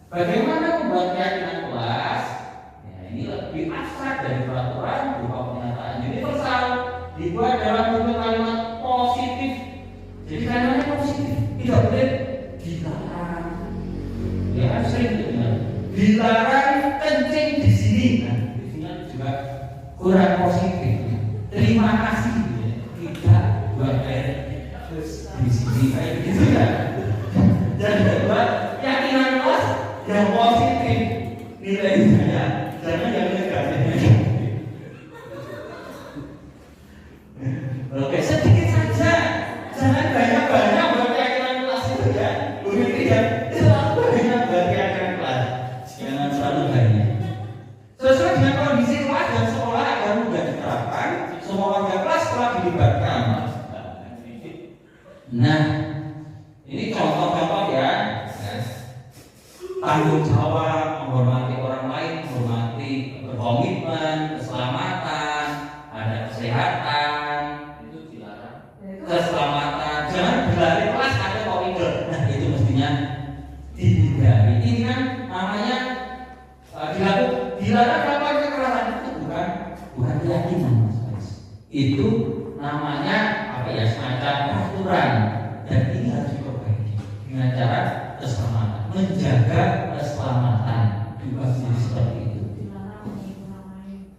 bagaimana membuat keyakinan kelas? Ya, ini lebih abstrak dari peraturan berupa pernyataan universal, dibuat dalam bentuk kalimat positif. Jadi kalimatnya positif, tidak boleh dilarang. Ya, sering dengar dilarang kencing di sini. Nah, di sini juga kurang positif. Terima kasih, ya. Tidak buat air terus di sini kayak gitu ya. Jadi buat keyakinan kelas yang positif, nilainya jangan yang negatif. Oke, sedikit saja, jangan banyak-banyak buat keyakinan kelas itu ya. Begitu ya, selalu banyak buat keyakinan kelas, jangan selalu banyak. Sesuai dengan kondisi kelas dan sekolah agar mudah diterapkan, semua warga kelas telah dilibatkan. Nah, ini contoh-contoh ya. Tanggung jawab, menghormati orang lain, menghormati, berkomitmen, keselamatan, ada kesehatan, itu dilarang. Keselamatan, jangan berlari kelas ada koridor. Nah, itu mestinya dihindari. Ini kan namanya dilarang melakukan kekerasan itu bukan keyakinan, Mas. Itu namanya apa ya, semacam peraturan, dan ini harus diperbaiki dengan cara keselamatan, menjaga keselamatan juga seperti itu.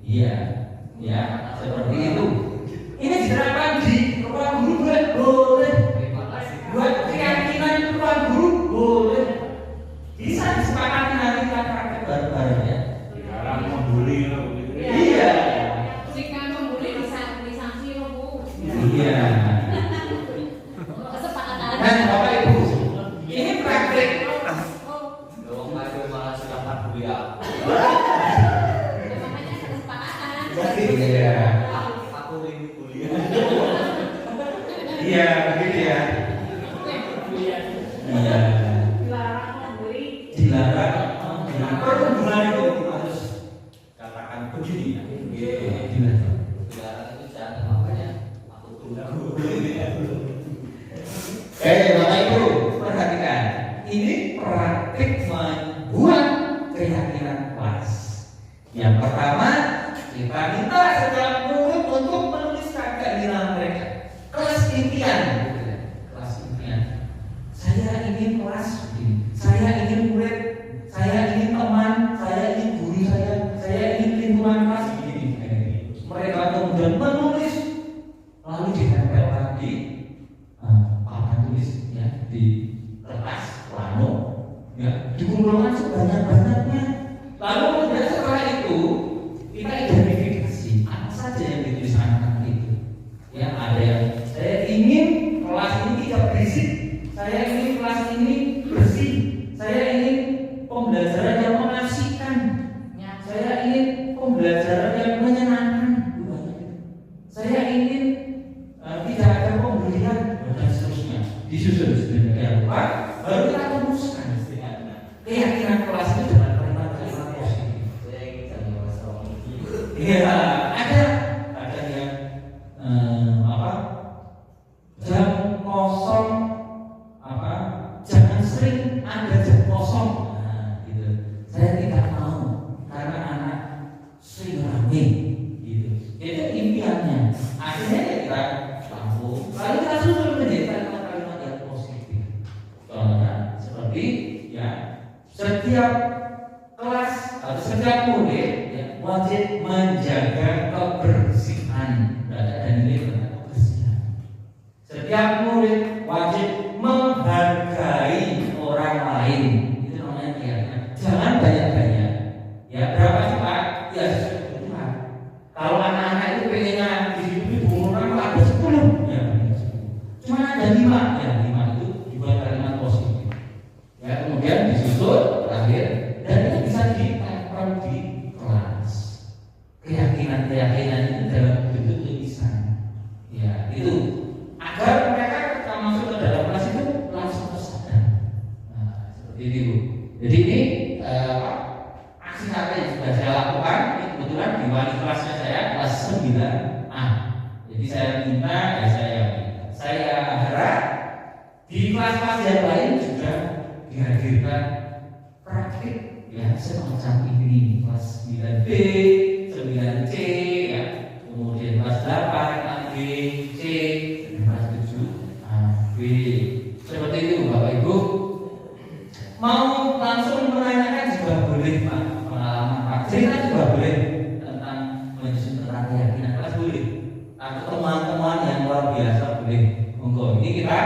Iya, ya seperti itu. Ini diterapkan di ruang guru boleh, buat keyakinan ruang guru boleh. Bisa disepakati nanti kita praktek bareng-bareng ya. Dilarang membuli loh begitu. Iya. Jika membuli disanksi loh Bu. Iya. Kesepakatan. Dan Bapak Ibu, ini praktek. Dong aja malah sudah tak bully aku. Namanya kesepakatan. Iya. Aku ini bully. Iya, begitu ya. Iya. Dilarang membuli. Dilarang. Perhubungan itu harus katakan begini ya. Dilarang. Dilarang itu jangan makanya aku tunggu. Bapak Ibu, perhatikan. Ini praktik membuat keyakinan kelas. Yang pertama, kita minta setiap murid untuk menuliskan keinginan mereka. Kelas impian, kelas impian. Saya ingin kelas begini. Saya ingin murid. Saya ingin teman. Saya ingin guru saya ingin lingkungan kelas begini. Mereka kemudian menulis, lalu ditempel lagi papan tulis ya di kertas plano, ya dikumpulkan sebanyak-banyaknya. Lalu kemudian setelah itu kita identifikasi apa saja yang ditulis anak-anak itu. Ya ada yang saya ingin kelas ini tidak berisik, saya ingin kelas ini bersih, saya ingin pembelajaran yang mengasihkan, saya ingin pembelajaran yang menyenangkan, saya ingin tidak ada pembulian dan seterusnya. Disusun sedemikian rupa, baru kita rumuskan keyakinan kelas itu dengan kalimat-kalimat positif. Saya ingin jangan atau setiap murid ya, wajib menjaga kebersihan dan nilai kebersihan. Setiap murid wajib menghargai orang lain. Itu namanya keyakinan. Jangan banyak-banyak. Ya berapa sih Pak? Ya sesuai kebutuhan. Kalau anak-anak itu pengennya dihidupi umurnya ada 10, ya benar 10. Cuma ada 5, ya 5 itu dibuat kalimat positif. Ya kemudian disusun terakhir dan itu bisa ditempel di kelas. Keyakinan-keyakinan itu dalam bentuk tulisan. Ya itu agar mereka ketika masuk ke dalam kelas itu langsung tersadar. Nah, seperti itu Bu. Jadi ini aksi nyata yang sudah saya lakukan. Ini kebetulan di wali kelasnya saya kelas 9A. Jadi saya minta, ya saya harap di kelas-kelas yang lain juga dihadirkan praktik ya semacam ini kelas 9B, 9C ya, kemudian kelas 8 A, B, C, dan kelas 7 A, B. Seperti itu Bapak Ibu. Mau langsung menanyakan juga boleh Pak, pengalaman Pak, cerita juga boleh tentang menyusun tentang keyakinan kelas boleh, atau teman-teman yang luar biasa boleh. Monggo ini kita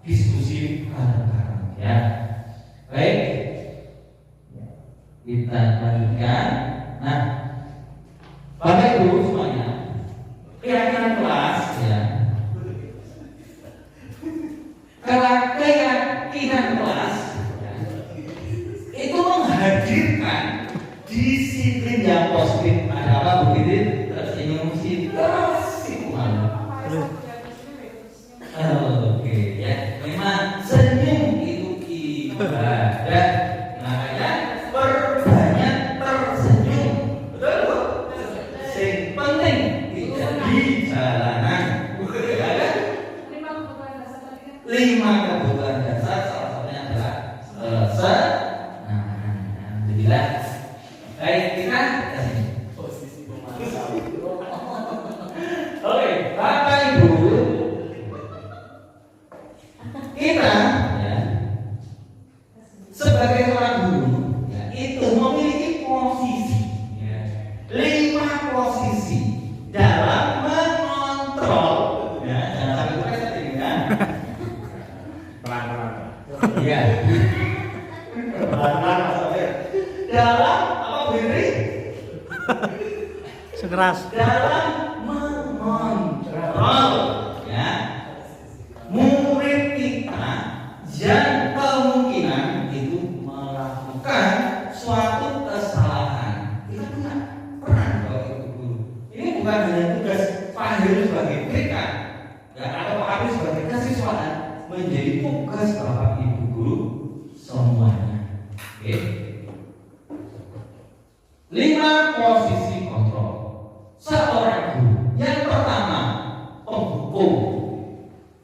diskusi bareng-bareng ya. Baik, kita lanjutkan. Nah, Bapak Ibu semuanya, keyakinan kelas ya. Kalau keyakinan kelas ya, itu menghadirkan disiplin yang positif. Ada apa begitu? Tersenyum sih, tersipuan. Oke ya, memang senyum itu ibadah, makanya perbanyak tersenyum, betul Bu? Yang penting tidak di jalanan. Ya kan? 5 kebutuhan dasar salah satunya adalah alhamdulillah. Baik, kita kasih posisi pemantau. Oke, Bapak Ibu, kita ya sebagai seorang guru ya, itu memiliki posisi ya, 5 posisi dalam mengontrol ya, jangan sampai lupa tadi ya. Pelan-pelan. Ya. Pelan-pelan sampai dalam apa beri? Sekeras. Dalam mengontrol ya murid kita yang kemungkinan itu melakukan suatu kesalahan. Kita punya peran sebagai guru. Ini bukan hanya tugas Pak Heru sebagai BK ya, atau Pak Heru sebagai kesiswaan, menjadi tugas Bapak Ibu guru semuanya. Oke. 5 posisi kontrol seorang guru. Yang pertama, penghukum.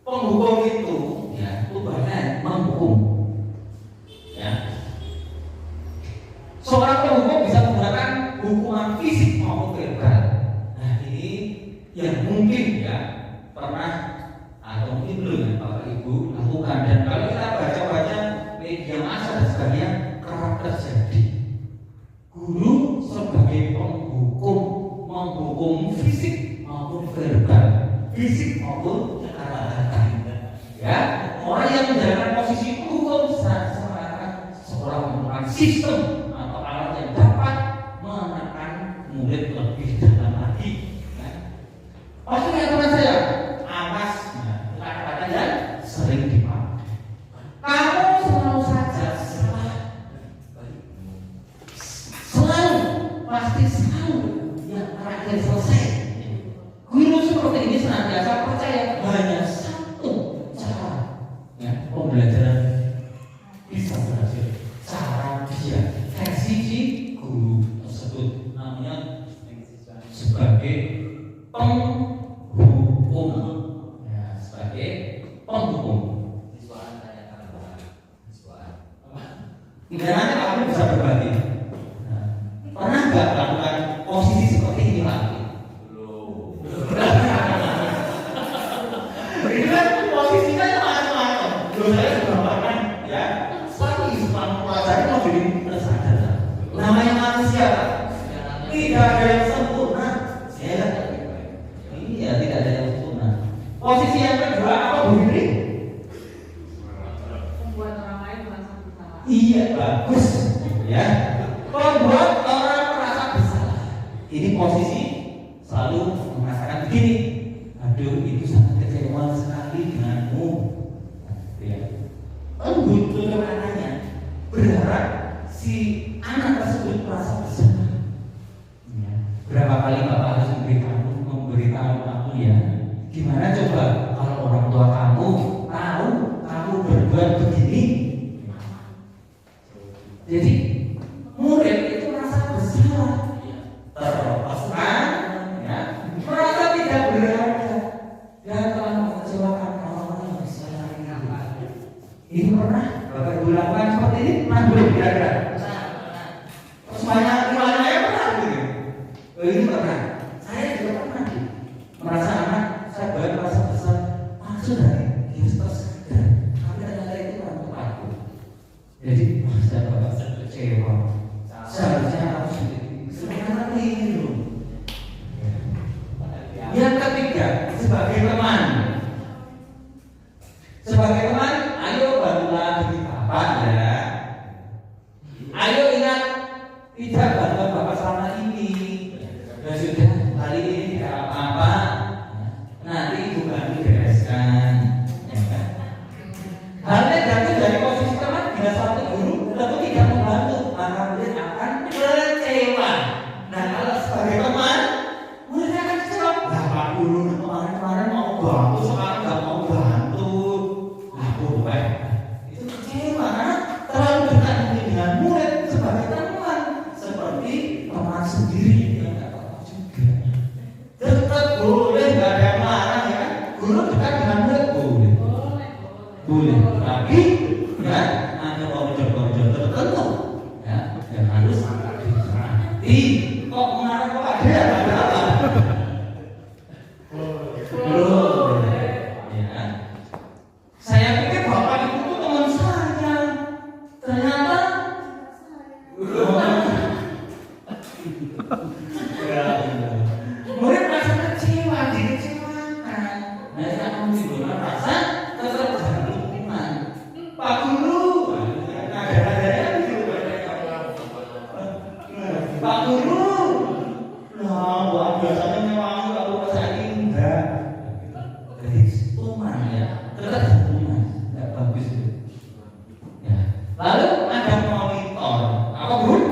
Penghukum itu ya tugasnya menghukum. Ya. Seorang penghukum bisa menggunakan hukuman fisik maupun verbal. Nah ini yang mungkin ya pernah atau mungkin belum ya Bapak Ibu lakukan, dan kalau kita baca-baca media massa dan sebagainya kerap terjadi. Guru sebagai penghukum menghukum fisik maupun verbal, fisik maupun kata-kata. Ya, orang yang menjalankan posisi hukum seakan-akan seorang merupakan sistem atau alat yang dapat menekan murid lebih dalam lagi. Maksudnya teman saya, awas kata-kata yang sering dipakai. Kamu selalu saja selalu pasti selalu yang terakhir selesai. Guru seperti ini senantiasa percaya hanya satu cara ya, pembelajaran bisa berhasil, cara dia versi guru tersebut, namanya sebagai penghukum ya, sebagai penghukum. Tidak nanti aku bisa berbagi. Pernah nggak melakukan posisi seperti ini lagi? Belum. Ini kan posisinya macam-macam. Saya sudah pernah ya. Satu Islam pelajari mau jadi bersadar. bagus, ya. Membuat orang merasa bersalah. Ini posisi selalu merasakan begini. Aduh, itu sangat kecewa sekali denganmu. Ya. Butuh anaknya berharap si anak tersebut merasa bersalah. Ya. Berapa kali Bapak harus memberitahu aku ya? Gimana coba kalau orang tua kamu tahu kamu berbuat begini? Jadi murid itu merasa bersalah, terlepaskan, ya, merasa tidak berharga dan telah mengecewakan orang-orang yang disayang. Ini pernah Bapak Ibu lakukan seperti ini? Pernah belum kira-kira? Semuanya saya pernah gitu. Ini pernah. Saya juga pernah. Merasa anak saya buat merasa besar. Sudah dia tersadar. Tapi ternyata itu orang tua aku. Jadi saya Bapak kecewa. Seharusnya aku sebenarnya keliru. Yang ketiga, sebagai teman. Sebagai teman, ayo bantulah diri Bapak ya. Ayo ingat tidak bantuan Bapak selama ini. Dan sudah kali ini tidak apa-apa. Nanti Ibu bantu bereskan. Ya kan? Hal negatif dari posisi teman bila suatu guru tentu tidak membantu, maka murid akan kecewa. Nah kalau sebagai teman, muridnya akan kecewa. Nah Pak Guru kemarin mau bantu, sekarang nggak mau bantu. Nah baik, itu kecewa karena terlalu dekat dengan murid sebagai teman, seperti teman sendiri yang nggak tahu juga. Dekat boleh, nggak ada yang larang ya. Guru dekat dengan murid boleh, tapi ya ada koridor-koridor tertentu ya yang harus dihati. Kok mengarah kepada ada apa? Belum ya. Saya pikir Bapak Ibu itu teman saya, ternyata murid merasa kecewa, dikecewakan. Nah, saya menimbulkan rasa ketergantungan. Pak Guru, ada-adanya gitu. Pak Guru, nah, biasanya memang kalau saya enggak. Jadi teman ya, ketergantungan, enggak bagus itu. Ya. Lalu ada monitor, apa Bro?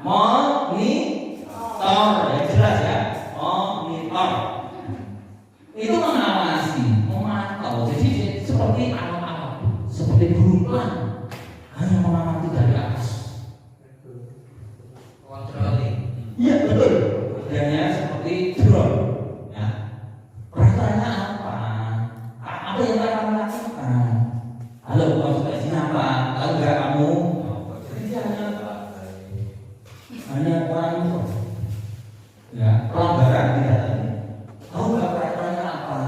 Monitor, ya jelas ya, monitor. Itu mengawasi, memantau. Jadi seperti alat-alat, seperti burung pelan, hanya mengamati dari atas. Iya betul. Kerjanya seperti drone. Ya. Perasaannya apa? Apa yang kamu lakukan? Halo, kamu suka sini apa? Tahu nggak kamu? Kerjanya apa? Hanya orang itu. Ya, pelanggaran tidak tahu. Tahu nggak peraturannya apa?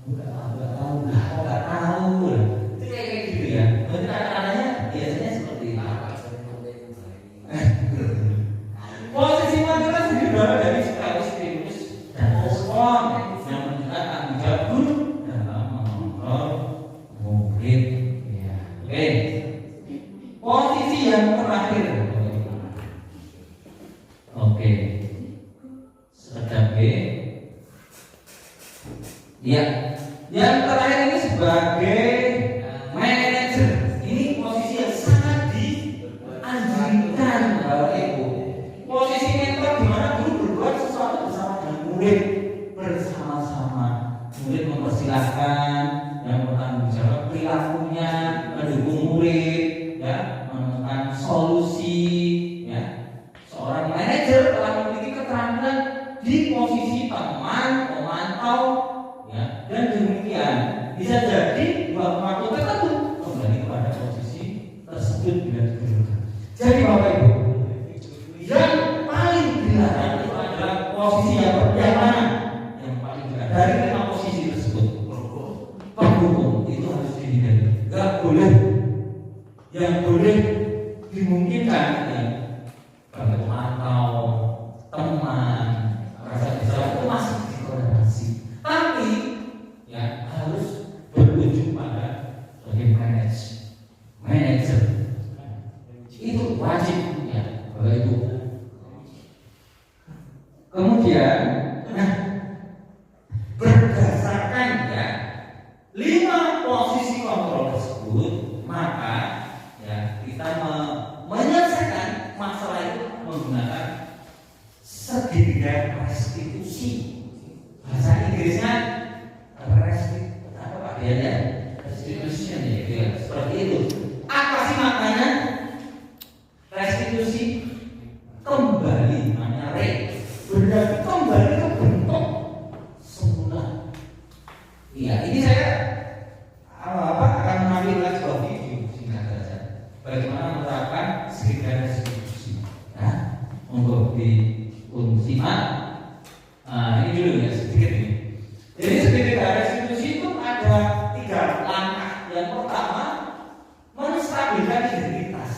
Nggak tahu. Nggak tahu. Itu kayak gitu ya. Berarti kata-katanya biasanya seperti itu. Posisi majalah sendiri berada dari stimulus dan respon yang menunjukkan tanggung jawab guru dalam mengontrol murid. Ya. Oke. Posisi yang terakhir. Oke. Sebagai ya, yang terakhir ini sebagai manajer. Ini posisi yang sangat dianjurkan Bapak Ibu. Posisi mentor di mana guru berbuat sesuatu bersama dengan murid, bersama-sama. Murid mempersilahkan, yang bertanggung jawab perilakunya, mendukung murid, ya, menemukan solusi, ya. Seorang manajer telah memiliki keterampilan di posisi teman, pemantau, ya, dan demikian bisa jadi dua waktu tertentu kembali kepada posisi tersebut bila diperlukan. Jadi Bapak Ibu, yang paling dilarang itu adalah posisi yang mana? Yang paling dilarang dari 5 posisi tersebut. Pendukung itu harus dihindari. Gak boleh. Yang boleh dimungkinkan ya, sebagai pemantau, teman, rasa bersalah itu masih ditoleransi. Tapi ya harus berujung pada sebagai manajer. wajib ya Bapak Ibu. Kemudian, nah berdasarkan ya 5 posisi kontrol tersebut, maka ya kita menyelesaikan masalah itu menggunakan segitiga restitusi. Bahasa Inggrisnya apa Pak Dian ya? Restitution ya, seperti itu. Apa sih maknanya? Restitusi kembali, maknanya berarti kembali ke bentuk semula. Iya, ini saya akan mengambil sebuah video singkat saja. Bagaimana menerapkan segitiga restitusi? Nah, untuk simak. Nah, ini dulu ya sedikit ini. Jadi segitiga restitusi itu ada 3 langkah. Yang pertama, menstabilkan identitas.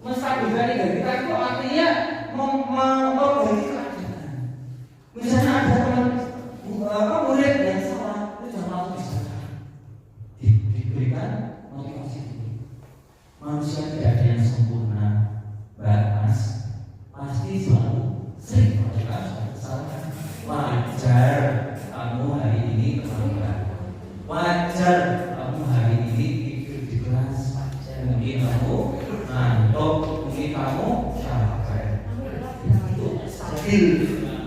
Menstabilkan identitas itu artinya memperbaiki keadaan. Misalnya ada teman murid yang salah, itu jangan langsung disalahkan. Diberikan motivasi dulu. Manusia tidak ada yang sempurna, Mas. Pasti selalu sering melakukan suatu kesalahan. Wajar kamu hari ini terlambat. Wajar kamu hari ini tidur di kelas. Mungkin kamu ngantuk, mungkin kamu capek. Itu stabil.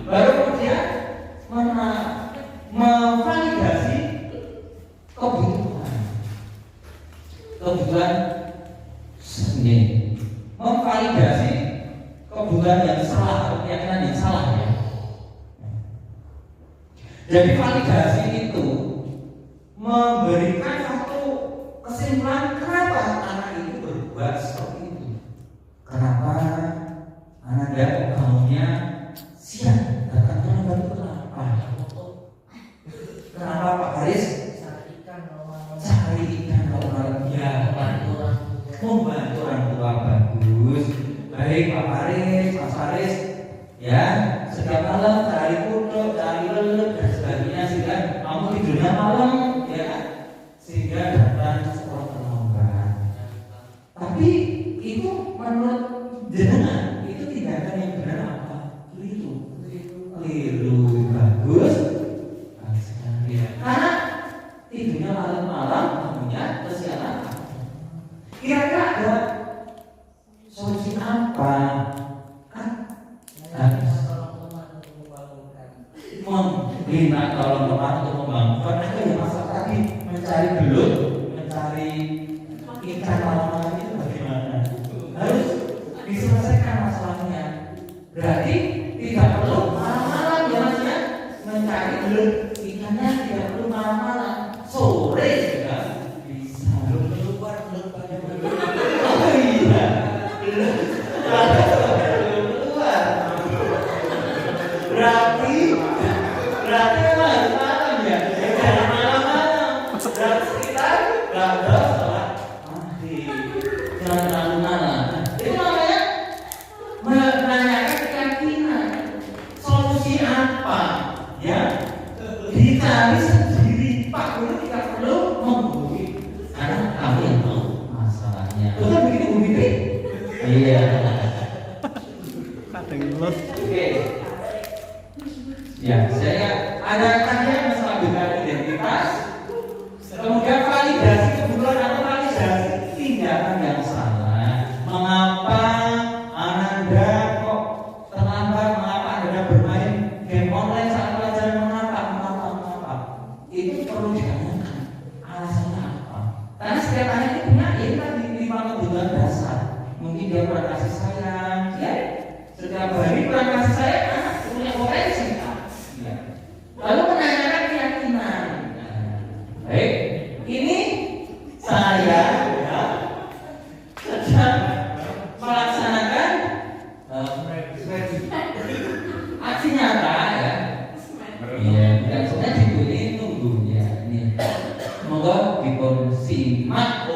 Baru kemudian memvalidasi kebutuhan seni, memvalidasi kebutuhan yang salah atau keyakinan yang salah ya. Jadi validasi itu memberikan satu kesimpulan kenapa anak itu berbuat seperti itu. Kenapa anak dia bangunnya siang datang terlambat itu kenapa? Kenapa Pak Haris cari ikan kalau malam ya membantu orang tua bagus. Baik Pak Haris, Mas Haris ya, setiap malam cari kudo, cari lelut dan sebagainya sehingga kamu tidurnya malam ya, sehingga datang sekolah terlambat. Tapi itu menurut jenengan itu tindakan yang benar apa? Keliru. Bagus. Karena tidurnya malam-malam, kamunya kesiangan. Kira-kira ada solusi apa? Kan minta tolong teman untuk membangunkan itu ya masalah tadi, mencari belut, mencari ikan malam-malam itu bagaimana? Harus diselesaikan masalahnya. Berarti tidak perlu malam-malam ya Mas ya, mencari belut ikannya tidak perlu malam-malam, sore juga bisa. Belum keluar oh iya, belum keluar. Berarti memang harus malam ya, jangan malam-malam. Berarti sekitar berapa sholat maghrib, jangan terlalu malam. Itu namanya menanyakan keyakinan. Solusi apa? Ya, dicari sendiri. Pak Guru tidak perlu menghubungi, karena kamu yang tahu masalahnya. Betul begitu Bu Fitri? Iya. Oke. Ya, saya ada tanya masalah dengan identitas, kemudian validasi kebetulan atau validasi tindakan yang salah. Mengapa Ananda kok terlambat? Mengapa Anda bermain game online saat pelajaran? Mengapa? Itu perlu ditanyakan alasannya apa? Karena setiap anak itu punya ya tadi 5 kebutuhan dasar. Mungkin dia kurang kasih sayang, ya. Setiap hari kurang kasih sayang, anak punya potensi. Lalu menanyakan keyakinan. Baik, ini saya ya, sedang melaksanakan aksi nyata ya. Iya, bukan sebenarnya dibeli tunggu ya. Ini semoga dipun simak.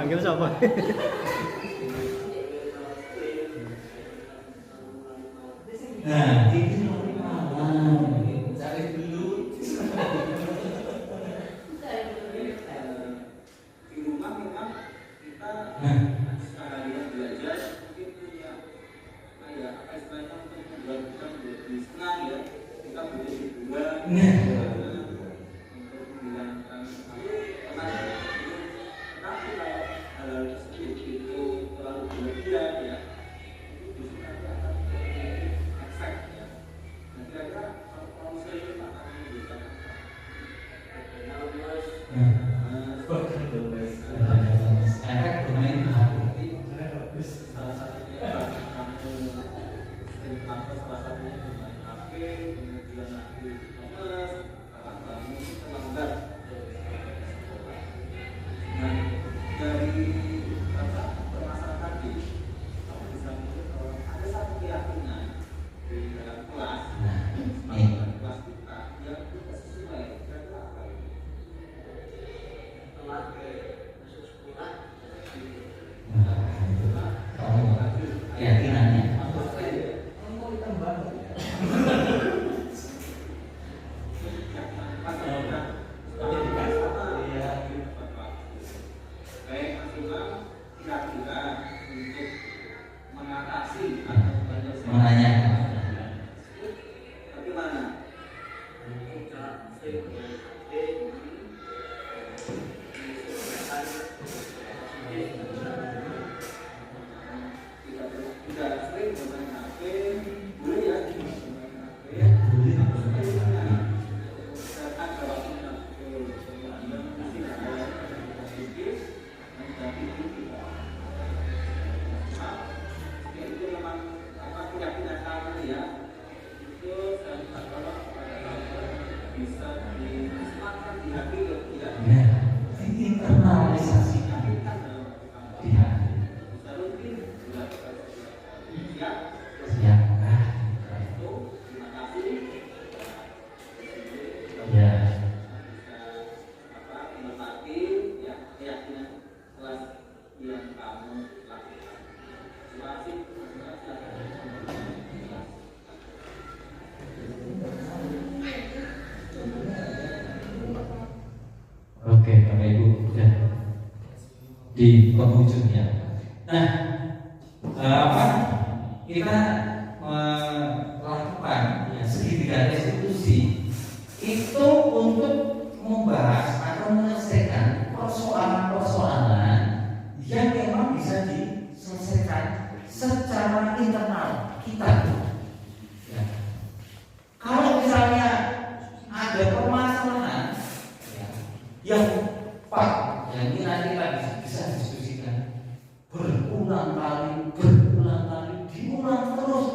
panggil siapa? Nah, ini malam cari dulu. Di rumah memang kita seharian belajar mungkin punya kayak apa istilahnya untuk membuat kita lebih senang ya, kita butuh hiburan untuk menghilangkan penat. Tapi kalau hal tersebut itu terlalu berlebihan ya, itu justru nanti akan menjadi efek ya. Nah kira-kira kalau saya ini akan memberikan apa? Efek bermain hati. Salah satunya kamu salah satunya bermain HP, kemudian nanti lemes, kakak kamu terlambat. Nah dari permasalahan tadi, kamu bisa melihat bahwa ada satu keyakinan di dalam kelas, semangat kelas kita yang tidak sesuai. Kira-kira apa itu? Keyakinannya. Baik, Mas Imam, kira-kira untuk mengatasi atau menyelesaikan Menanyakan. bagaimana? Tidak sering bermain HP, boleh ya bermain HP. Ya, boleh. Misalkan kalau kita itu memang apa keyakinan kamu ya, itu saya minta tolong kepada kamu bisa disematkan di hati ya. Ya, internalisasikan Kan dalam hati kamu di hati. bisa rutin dilakukan ya. Ya, Itu terima kasih. ya. Bisa apa menepati ya keyakinan kelas yang kamu lakukan. Terima kasih. Oke, Bapak Ibu, sudah di penghujungnya. Nah, apa kita melakukan ya, segitiga restitusi itu untuk membahas atau menyelesaikan persoalan-persoalan yang memang bisa diselesaikan secara internal kita. Ya. Kalau misalnya ada permasalahan ya, yang Pak, yang ini nanti kita bisa diskusikan berulang kali, diulang terus.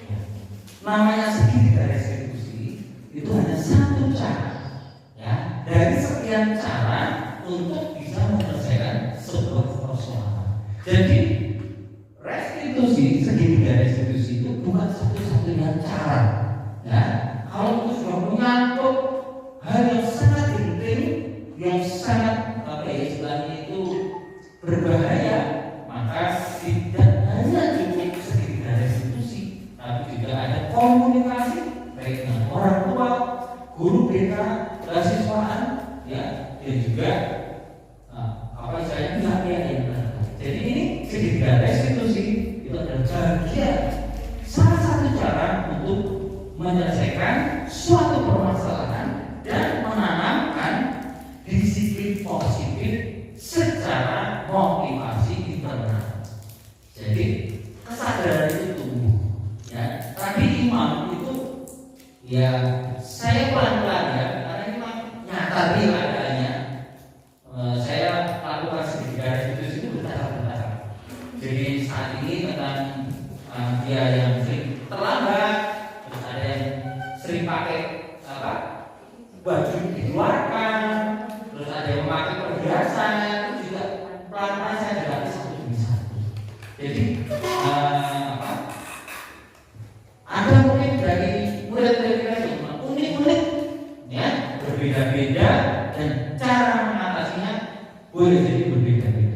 Ya. Namanya segitiga restitusi itu hanya satu cara, ya, dari sekian cara untuk bisa menyelesaikan sebuah persoalan. Jadi segitiga restitusi itu bukan satu-satunya cara. Ya, kalau itu sudah menyangkut hal yang sangat penting, yang sangat istilahnya itu berbahaya, maka tidak hanya cukup segitiga restitusi, tapi juga ada komunikasi baik dengan orang tua, guru BK, mahasiswaan, ya, dan juga pihak-pihak yang terkait. Jadi ini segitiga restitusi itu adalah bagian salah satu cara untuk menyelesaikan suatu permasalahan dan menanamkan disiplin positif secara motivasi internal. Jadi kesadaran itu tumbuh. Ya, tadi imam itu ya saya pelan-pelan ya, karena ini memang nyata real adanya. Saya lakukan segitiga restitusi itu bertahap-tahap. Jadi saat ini tentang dia yang sering terlambat, terus ada yang sering pakai baju dikeluarkan, terus ada yang memakai perhiasan, itu juga pelan-pelan saya jalani satu demi satu. Jadi ada mungkin dari murid-murid kita yang unik-unik, ya, berbeda-beda, dan cara mengatasinya boleh jadi berbeda-beda.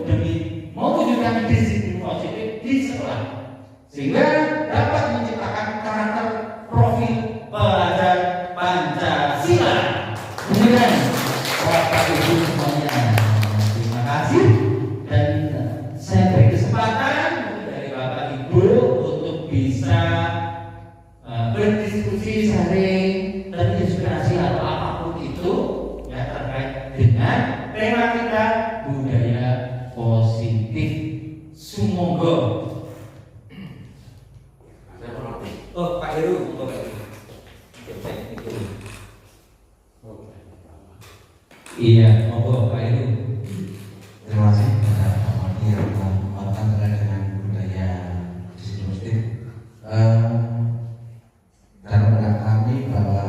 demi mewujudkan disiplin positif di sekolah, sehingga dapat menciptakan karakter profil pelajar Pancasila. Kemudian Bapak Ibu semuanya, terima kasih, dan saya beri kesempatan dari Bapak Ibu untuk bisa berdiskusi, sharing, terinspirasi atau apapun itu ya terkait dengan tema kita budaya positif. Sumogo. Ada pengerti. Oh, Pak Heru, iya, monggo Pak Heru. Terima kasih kepada Pak Mati yang telah menguatkan terkait dengan budaya disiplin positif. Dalam pandangan kami bahwa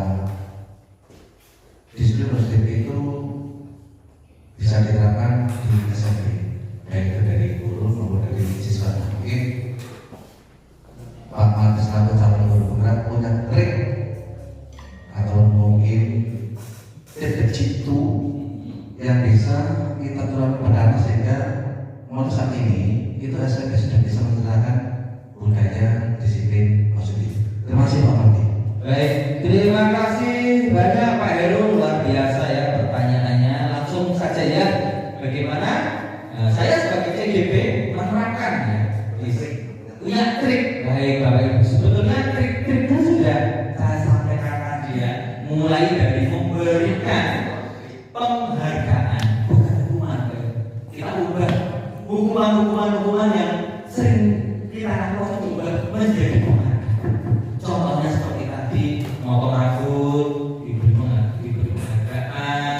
disiplin positif itu bisa diterapkan di SMP, baik itu dari guru maupun dari siswa. Mungkin Pak Mati selaku calon guru penggerak punya trik atau mungkin tips jitu yang bisa kita terapkan pada anak sehingga menurut saat ini itu SMP sudah bisa menerapkan budaya disiplin positif. Terima kasih Pak Mati. Baik, terima kasih banyak Pak Heru, luar biasa ya pertanyaannya. Langsung saja ya, bagaimana saya sebagai CGP menerapkan ya, punya trik. Baik Bapak Ibu, sebetulnya trik-triknya sudah saya sampaikan tadi ya, mulai dari memberikan penghargaan, bukan hukuman. Kita ubah hukuman yang sering kita lakukan ubah menjadi penghargaan. Contohnya seperti tadi, motong rambut diberi penghargaan,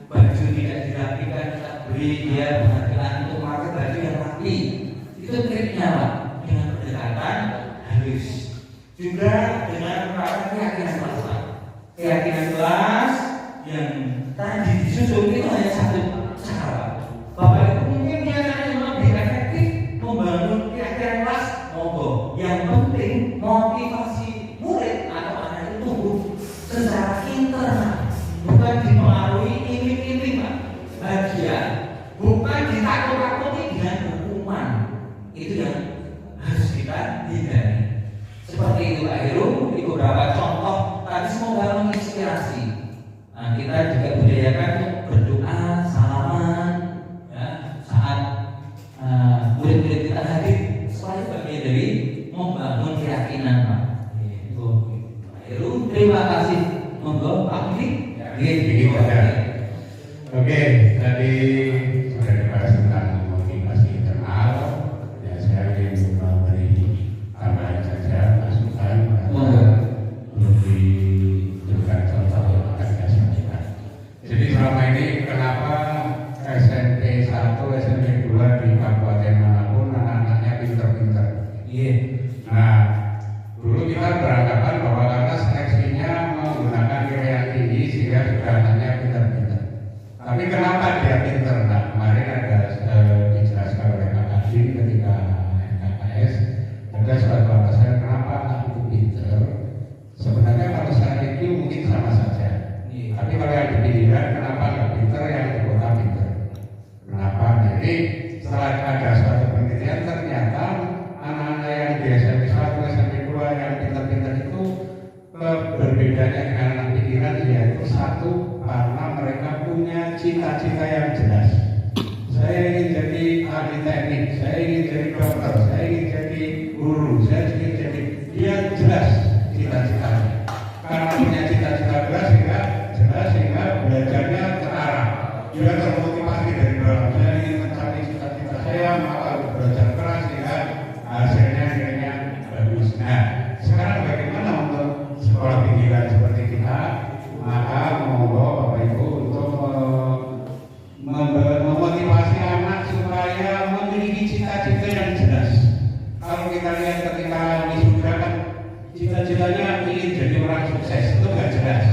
baju tidak dirapikan kita beri dia penghargaan untuk memakai baju yang rapi. Itu triknya Pak, dengan pendekatan halus. Juga dengan menerapkan keyakinan kelas yang tadi disusun itu hanya satu cara. Bapak Ibu mungkin caranya yang lebih efektif membangun keyakinan kelas, monggo. Yang penting motivasi murid atau anak itu tumbuh secara internal, bukan dipengaruhi iming-iming Pak, bagian, bukan ditakut-takuti dengan hukuman. Itu yang harus kita hindari. Seperti itu Pak Heru, itu beberapa contoh tadi semoga menginspirasi. Nah, kita juga budayakan untuk berdoa, salaman ya, saat murid-murid kita hadir supaya bagian dari membangun keyakinan Pak. Itu Pak Heru, terima kasih. Monggo Pak Budi. Oke, tadi sudah dibahas tentang motivasi internal. Ya, saya ingin memberi tambahan saja masukan untuk diberikan contoh yang akan saya sampaikan. Jadi selama ini kenapa SMP 1, SMP 2 di Kabupaten manapun anak-anaknya pinter-pinter? Iya. Nah, dulu kita beranggapan bahwa karena seleksinya menggunakan nilai yang tinggi sehingga sudah anaknya pinter-pinter. Tapi kenapa dia pinter? Nah, kemarin ada dijelaskan oleh Pak Kadin ketika NKKS ada suatu alasan kenapa anak itu pinter. Sebenarnya kalau secara IQ mungkin sama saja. Tapi kalau yang di pinggiran kenapa nggak pinter, yang di kota pinter? Kenapa? Jadi setelah ada suatu penelitian ternyata anak-anak yang di SMP 1, SMP 2 yang pinter-pinter itu berbedanya dengan anak pinggiran yaitu satu, karena mereka punya cita-cita yang jelas. Saya ingin jadi ahli teknik, saya ingin jadi dokter, saya ingin jadi guru, saya ingin jadi, dia jelas cita-citanya. Karena punya cita-cita jelas sehingga belajarnya terarah. Dia termotivasi dari dalam. Saya ingin mencapai cita-cita saya, maka harus belajar keras sehingga hasilnya nilainya bagus. Nah, sekarang bagaimana untuk sekolah pinggiran seperti kita? Maka monggo Bapak Ibu untuk memotivasi anak supaya memiliki cita-cita yang jelas. Kalau kita lihat ketika wisuda kan cita-citanya ingin jadi orang sukses, itu nggak jelas.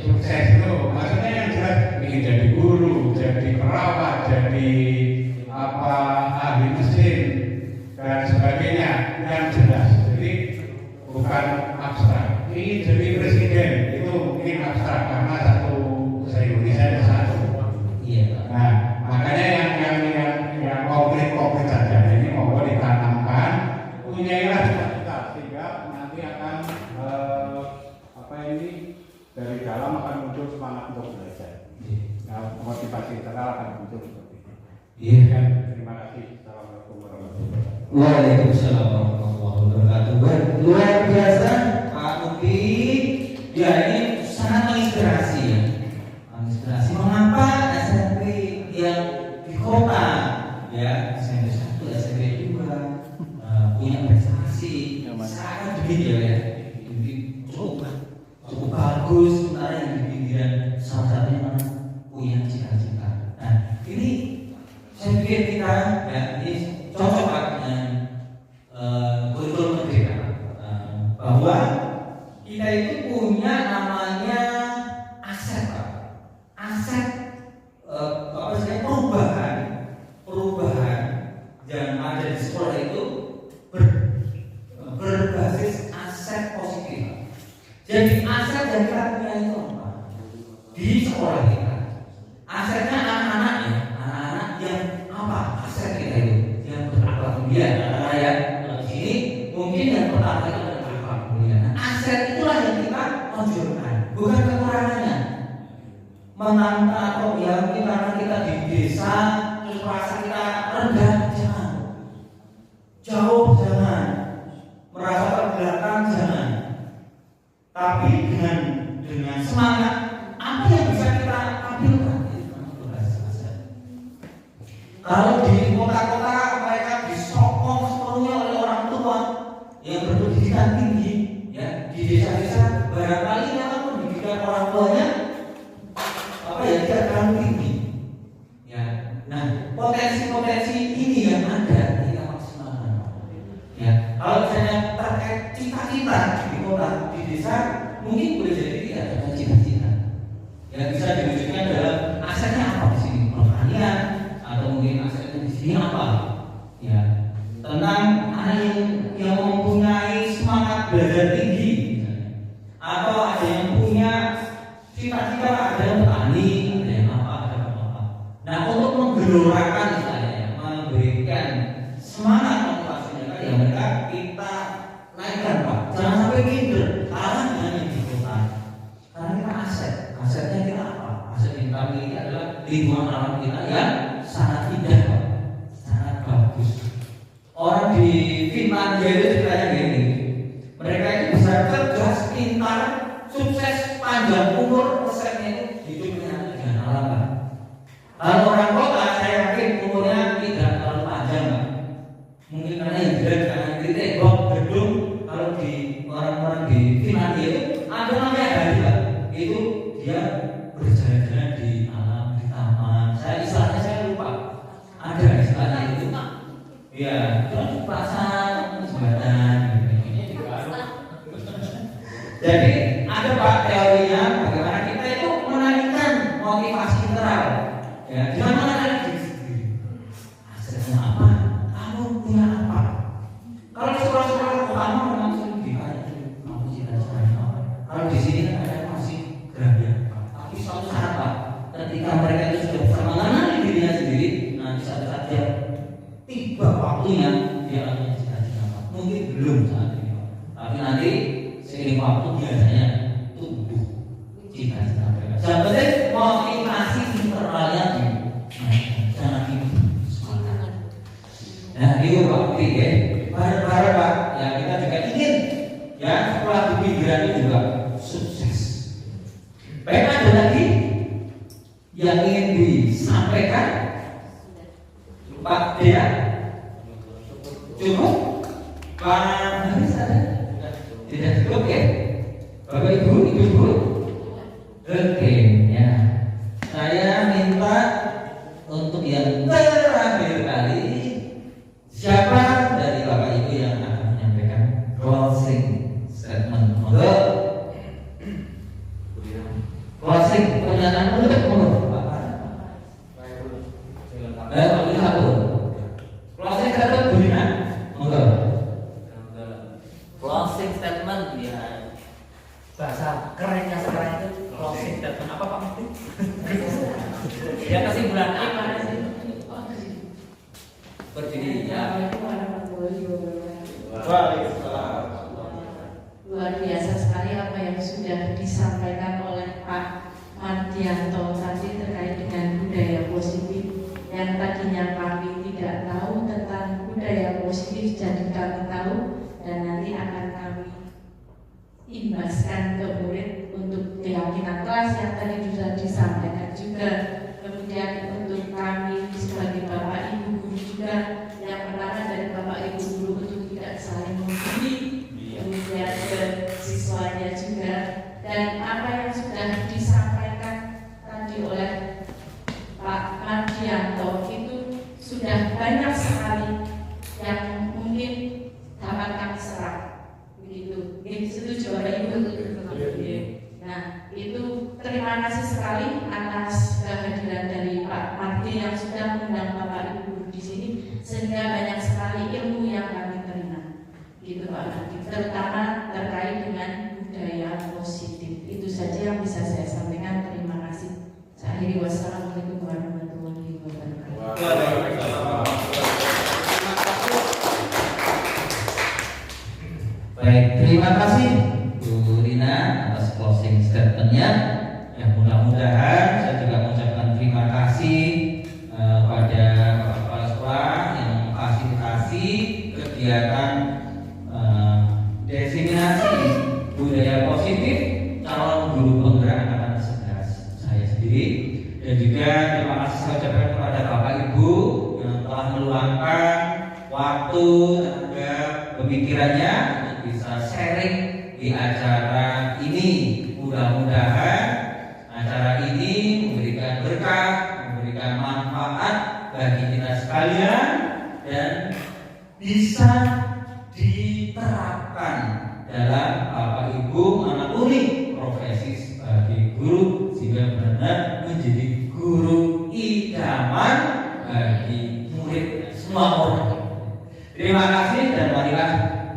Sukses itu maksudnya yang jelas ingin jadi guru, jadi perawat, jadi ahli mesin dan sebagainya yang jelas. Jadi bukan abstrak. Ingin jadi presiden itu mungkin abstrak karena satu se-Indonesia ada satu. Iya. Nah, makanya yang konkret saja. Ini mau ditanamkan, punyailah cita-cita sehingga nanti akan dari dalam akan muncul semangat untuk belajar. Nah, motivasi internal akan muncul seperti itu. Iya. Terima kasih. Assalamualaikum warahmatullahi wabarakatuh. Waalaikumsalam warahmatullahi wabarakatuh. Luar biasa Pak Muti. Ya, ini sangat menginspirasi ya. Menginspirasi mengapa SMP yang di kota ya, SMP 1, SMP 2 punya prestasi sangat begitu ya. Cukup bagus, sementara yang di pinggiran salah satunya mana punya cita-cita. Nah, ini saya pikir kita ya ini cocok Pak dengan kurikulum merdeka bahwa kita itu punya namanya aset Pak, aset perubahan yang ada di sekolah itu berbasis aset positif. Jadi aset yang kita punya itu apa? Di sekolah kita. Asetnya anak-anaknya, anak-anak yang apa? Aset kita itu yang berakhlak mulia. Anak-anak ya, di sini mungkin yang pertama itu adalah akhlak mulia. Nah, aset itulah yang kita tunjukkan, bukan kekurangannya. Menantang atau yang karena kita di desa terus merasa kita rendah, jangan. Jauh jangan. Merasa terbelakang jangan. Tapi dengan semangat apa yang bisa kita tampilkan. Kalau di kota-kota mereka disokong sepenuhnya oleh orang tua yang berpendidikan tinggi, ya di desa-desa barangkali memang pendidikan orang tuanya tidak terlalu tinggi. Ya, nah potensi-potensi ini yang ada kita maksimalkan. Ya, kalau misalnya terkait cita-cita di kota, di desa, mungkin boleh jadi tidak ada cita-cita. Yang bisa diwujudkan dalam asetnya apa di sini, pertanian, atau mungkin asetnya di sini apa? Ya, tentang anak yang mempunyai semangat belajar tinggi, misalnya. Atau ada yang punya cita-cita ada yang petani, ada yang apa. Nah, untuk menggelorakan misalnya, memberikan semangat motivasinya ya mereka kita naikkan Pak. Jangan sampai minder, kalah dengan yang di kota. Karena kita asetnya kita apa? Aset yang kita miliki adalah lingkungan alam kita yang sangat indah Pak, sangat bagus. Orang di Finlandia itu ceritanya gini, mereka itu bisa cerdas, pintar, sukses, panjang umur, resepnya itu hidupnya dengan alam Pak. Kalau orang kota saya yakin umurnya tidak terlalu panjang Pak. Mungkin karena yang jelas karena di tembok gedung. Kalau di orang-orang di Finlandia itu ada namanya hari Pak. Itu dia berjalan-jalan di alam, di taman. Istilahnya saya lupa. Ada istilahnya itu. Ya, terus pasang jembatan. Jadi ada Pak teorinya bagaimana kita itu menaikkan motivasi internal. Ya, dengan mengenali diri sendiri. Asetnya apa? Kamu punya apa? Kalau di sekolah-sekolah utama memang sering ditanya, kamu cita-citanya apa? Kalau di sini kan ada masih gerabian. Tapi suatu saat Pak, ketika mereka itu sudah bisa mengenali dirinya sendiri, nanti saat dia tiba waktunya dia akan cita-cita apa? Mungkin belum saat ini Pak. Tapi nanti seiring waktu biasanya tumbuh cita-cita mereka. Yang penting motivasi internalnya jangan semangat. Nah itu Pak Bukti ya. Bareng-bareng Pak, ya kita juga ingin ya sekolah di pinggiran itu juga sukses. Baik, ada lagi yang ingin disampaikan Pak Dea? Cukup? Pak Haris ada? Tidak cukup ya? Bapak Ibu, Ibu-Ibu? Oke, ya. Saya minta untuk yang terakhir kali, siapa dari Bapak Ibu yang akan menyampaikan closing statement? Monggo. Closing pernyataan penutup monggo. Satu. Closing statement Budina. Monggo. Closing statement ya, bahasa kerennya sekarang itu closing statement apa Pak Mufti? Ya kesimpulan apa sih? Berdiri ya. Assalamualaikum warahmatullahi wabarakatuh. Waalaikumsalam. Luar biasa sekali apa yang sudah disampaikan oleh Pak Mardianto tadi terkait dengan budaya positif yang tadinya kami tidak tahu tentang budaya positif, jadi kami tahu dan nanti akan kami imbaskan ke murid untuk keyakinan kelas yang tadi sudah disampaikan juga. Kemudian untuk kami sebagai Bapak Ibu guru juga, yang pertama dari Bapak Ibu guru untuk tidak saling membuli, kemudian ke siswanya juga, dan apa yang sudah disampaikan tadi oleh Pak Mardianto itu sudah banyak sekali yang mungkin dapat kami serap. Begitu, setuju Bapak Ibu? Nah, itu terima kasih sekali atas kehadiran dari Pak Mardi yang sudah mengundang Bapak Ibu di sini, sehingga banyak sekali ilmu yang kami terima. Gitu Pak Mardi, terutama terkait dengan budaya positif. Itu saja yang bisa saya sampaikan. Terima kasih. Saya akhiri, wassalamualaikum warahmatullahi wabarakatuh. Baik, terima kasih Bu Rina atas closing statement-nya. Ya, mudah-mudahan saya juga mengucapkan terima kasih pada kepala sekolah yang memfasilitasi kegiatan diseminasi budaya positif calon guru penggerak angkatan 11 saya sendiri, dan juga terima kasih saya ucapkan kepada Bapak Ibu yang telah meluangkan waktu tenaga pemikirannya untuk bisa sharing di acara ini. Mudah-mudahan acara ini memberikan berkah, memberikan manfaat bagi kita sekalian dan bisa diterapkan dalam Bapak Ibu menekuni profesi sebagai guru sehingga benar-benar menjadi guru idaman bagi murid semua orang. Terima kasih, dan marilah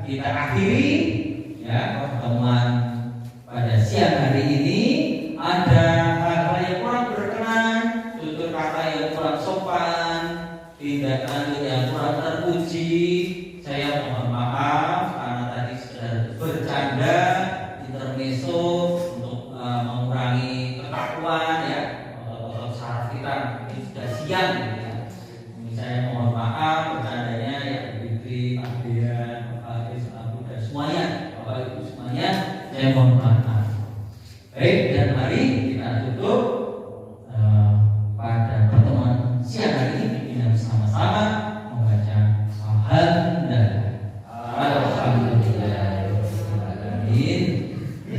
kita akhiri ya pertemuan pada siang hari ini. Ada hal-hal yang kurang berkenan, tutur kata yang kurang sopan, tindak lanjut yang kurang terpuji, saya mohon maaf karena tadi sudah bercanda intermezzo untuk mengurangi kekakuan ya. Saraf kita ini sudah siang ya. Saya mohon maaf bercandanya ya, Fitri, Pak Dian, Pak Aris, Abu dan semuanya, Bapak Ibu semuanya, saya mohon maaf. Baik, dan mari kita tutup pada pertemuan siang hari ini dengan sama-sama membaca Alhamdulillahirobbilalamin.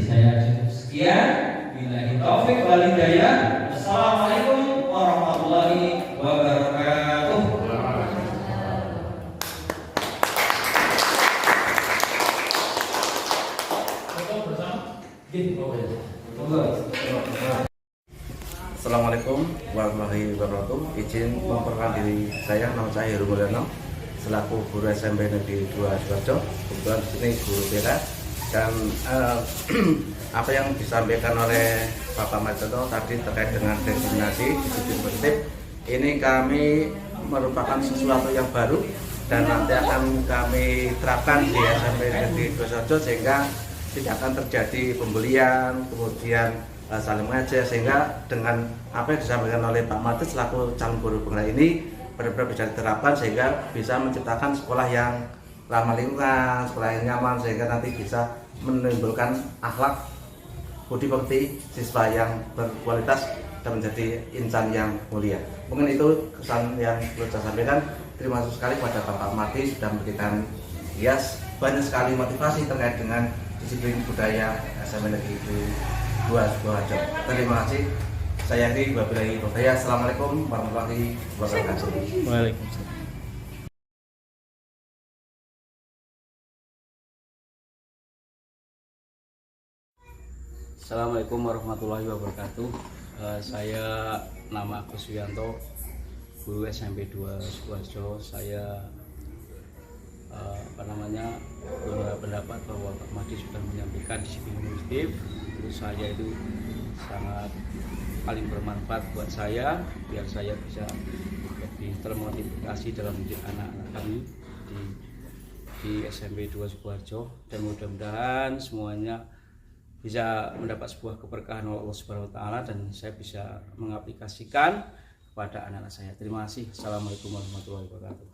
Saya cukup sekian. Billahi taufik wal hidayah. Assalamualaikum warahmatullahi wabarakatuh. Assalamualaikum warahmatullahi wabarakatuh. Izin memperkenalkan diri saya, nama saya Heru Mulyono, selaku guru SMP Negeri 2 Sidoarjo. Kebetulan di sini guru BK, dan apa yang disampaikan oleh Bapak Mardianto tadi terkait dengan diseminasi disiplin positif, ini kami merupakan sesuatu yang baru dan nanti akan kami terapkan di SMP Negeri 2 Sidoarjo sehingga tidak akan terjadi pembelian, kemudian saling mengajar, sehingga dengan apa yang disampaikan oleh Pak Mardi selaku calon guru penggerak ini benar-benar bisa diterapkan sehingga bisa menciptakan sekolah yang ramah lingkungan, sekolah yang nyaman, sehingga nanti bisa menimbulkan akhlak budi pekerti siswa yang berkualitas dan menjadi insan yang mulia. Mungkin itu kesan yang perlu saya sampaikan. Terima kasih sekali kepada Bapak Mardi sudah memberikan banyak sekali motivasi terkait dengan disiplin budaya SMP Negeri 2 Sidoarjo. Terima kasih. Saya Andi, wabillahi taufiq. Assalamualaikum warahmatullahi wabarakatuh. Waalaikumsalam. Assalamualaikum warahmatullahi wabarakatuh. Saya nama Agus Wianto, guru SMP 2 Sidoarjo. Saya berpendapat bahwa Pak Mardi sudah menyampaikan disiplin positif. Menurut saya itu sangat paling bermanfaat buat saya, biar saya bisa lebih termotivasi dalam mendidik anak-anak kami di SMP 2 Sukoharjo, dan mudah-mudahan semuanya bisa mendapat sebuah keberkahan oleh Allah Subhanahu wa taala dan saya bisa mengaplikasikan kepada anak-anak saya. Terima kasih. Assalamualaikum warahmatullahi wabarakatuh.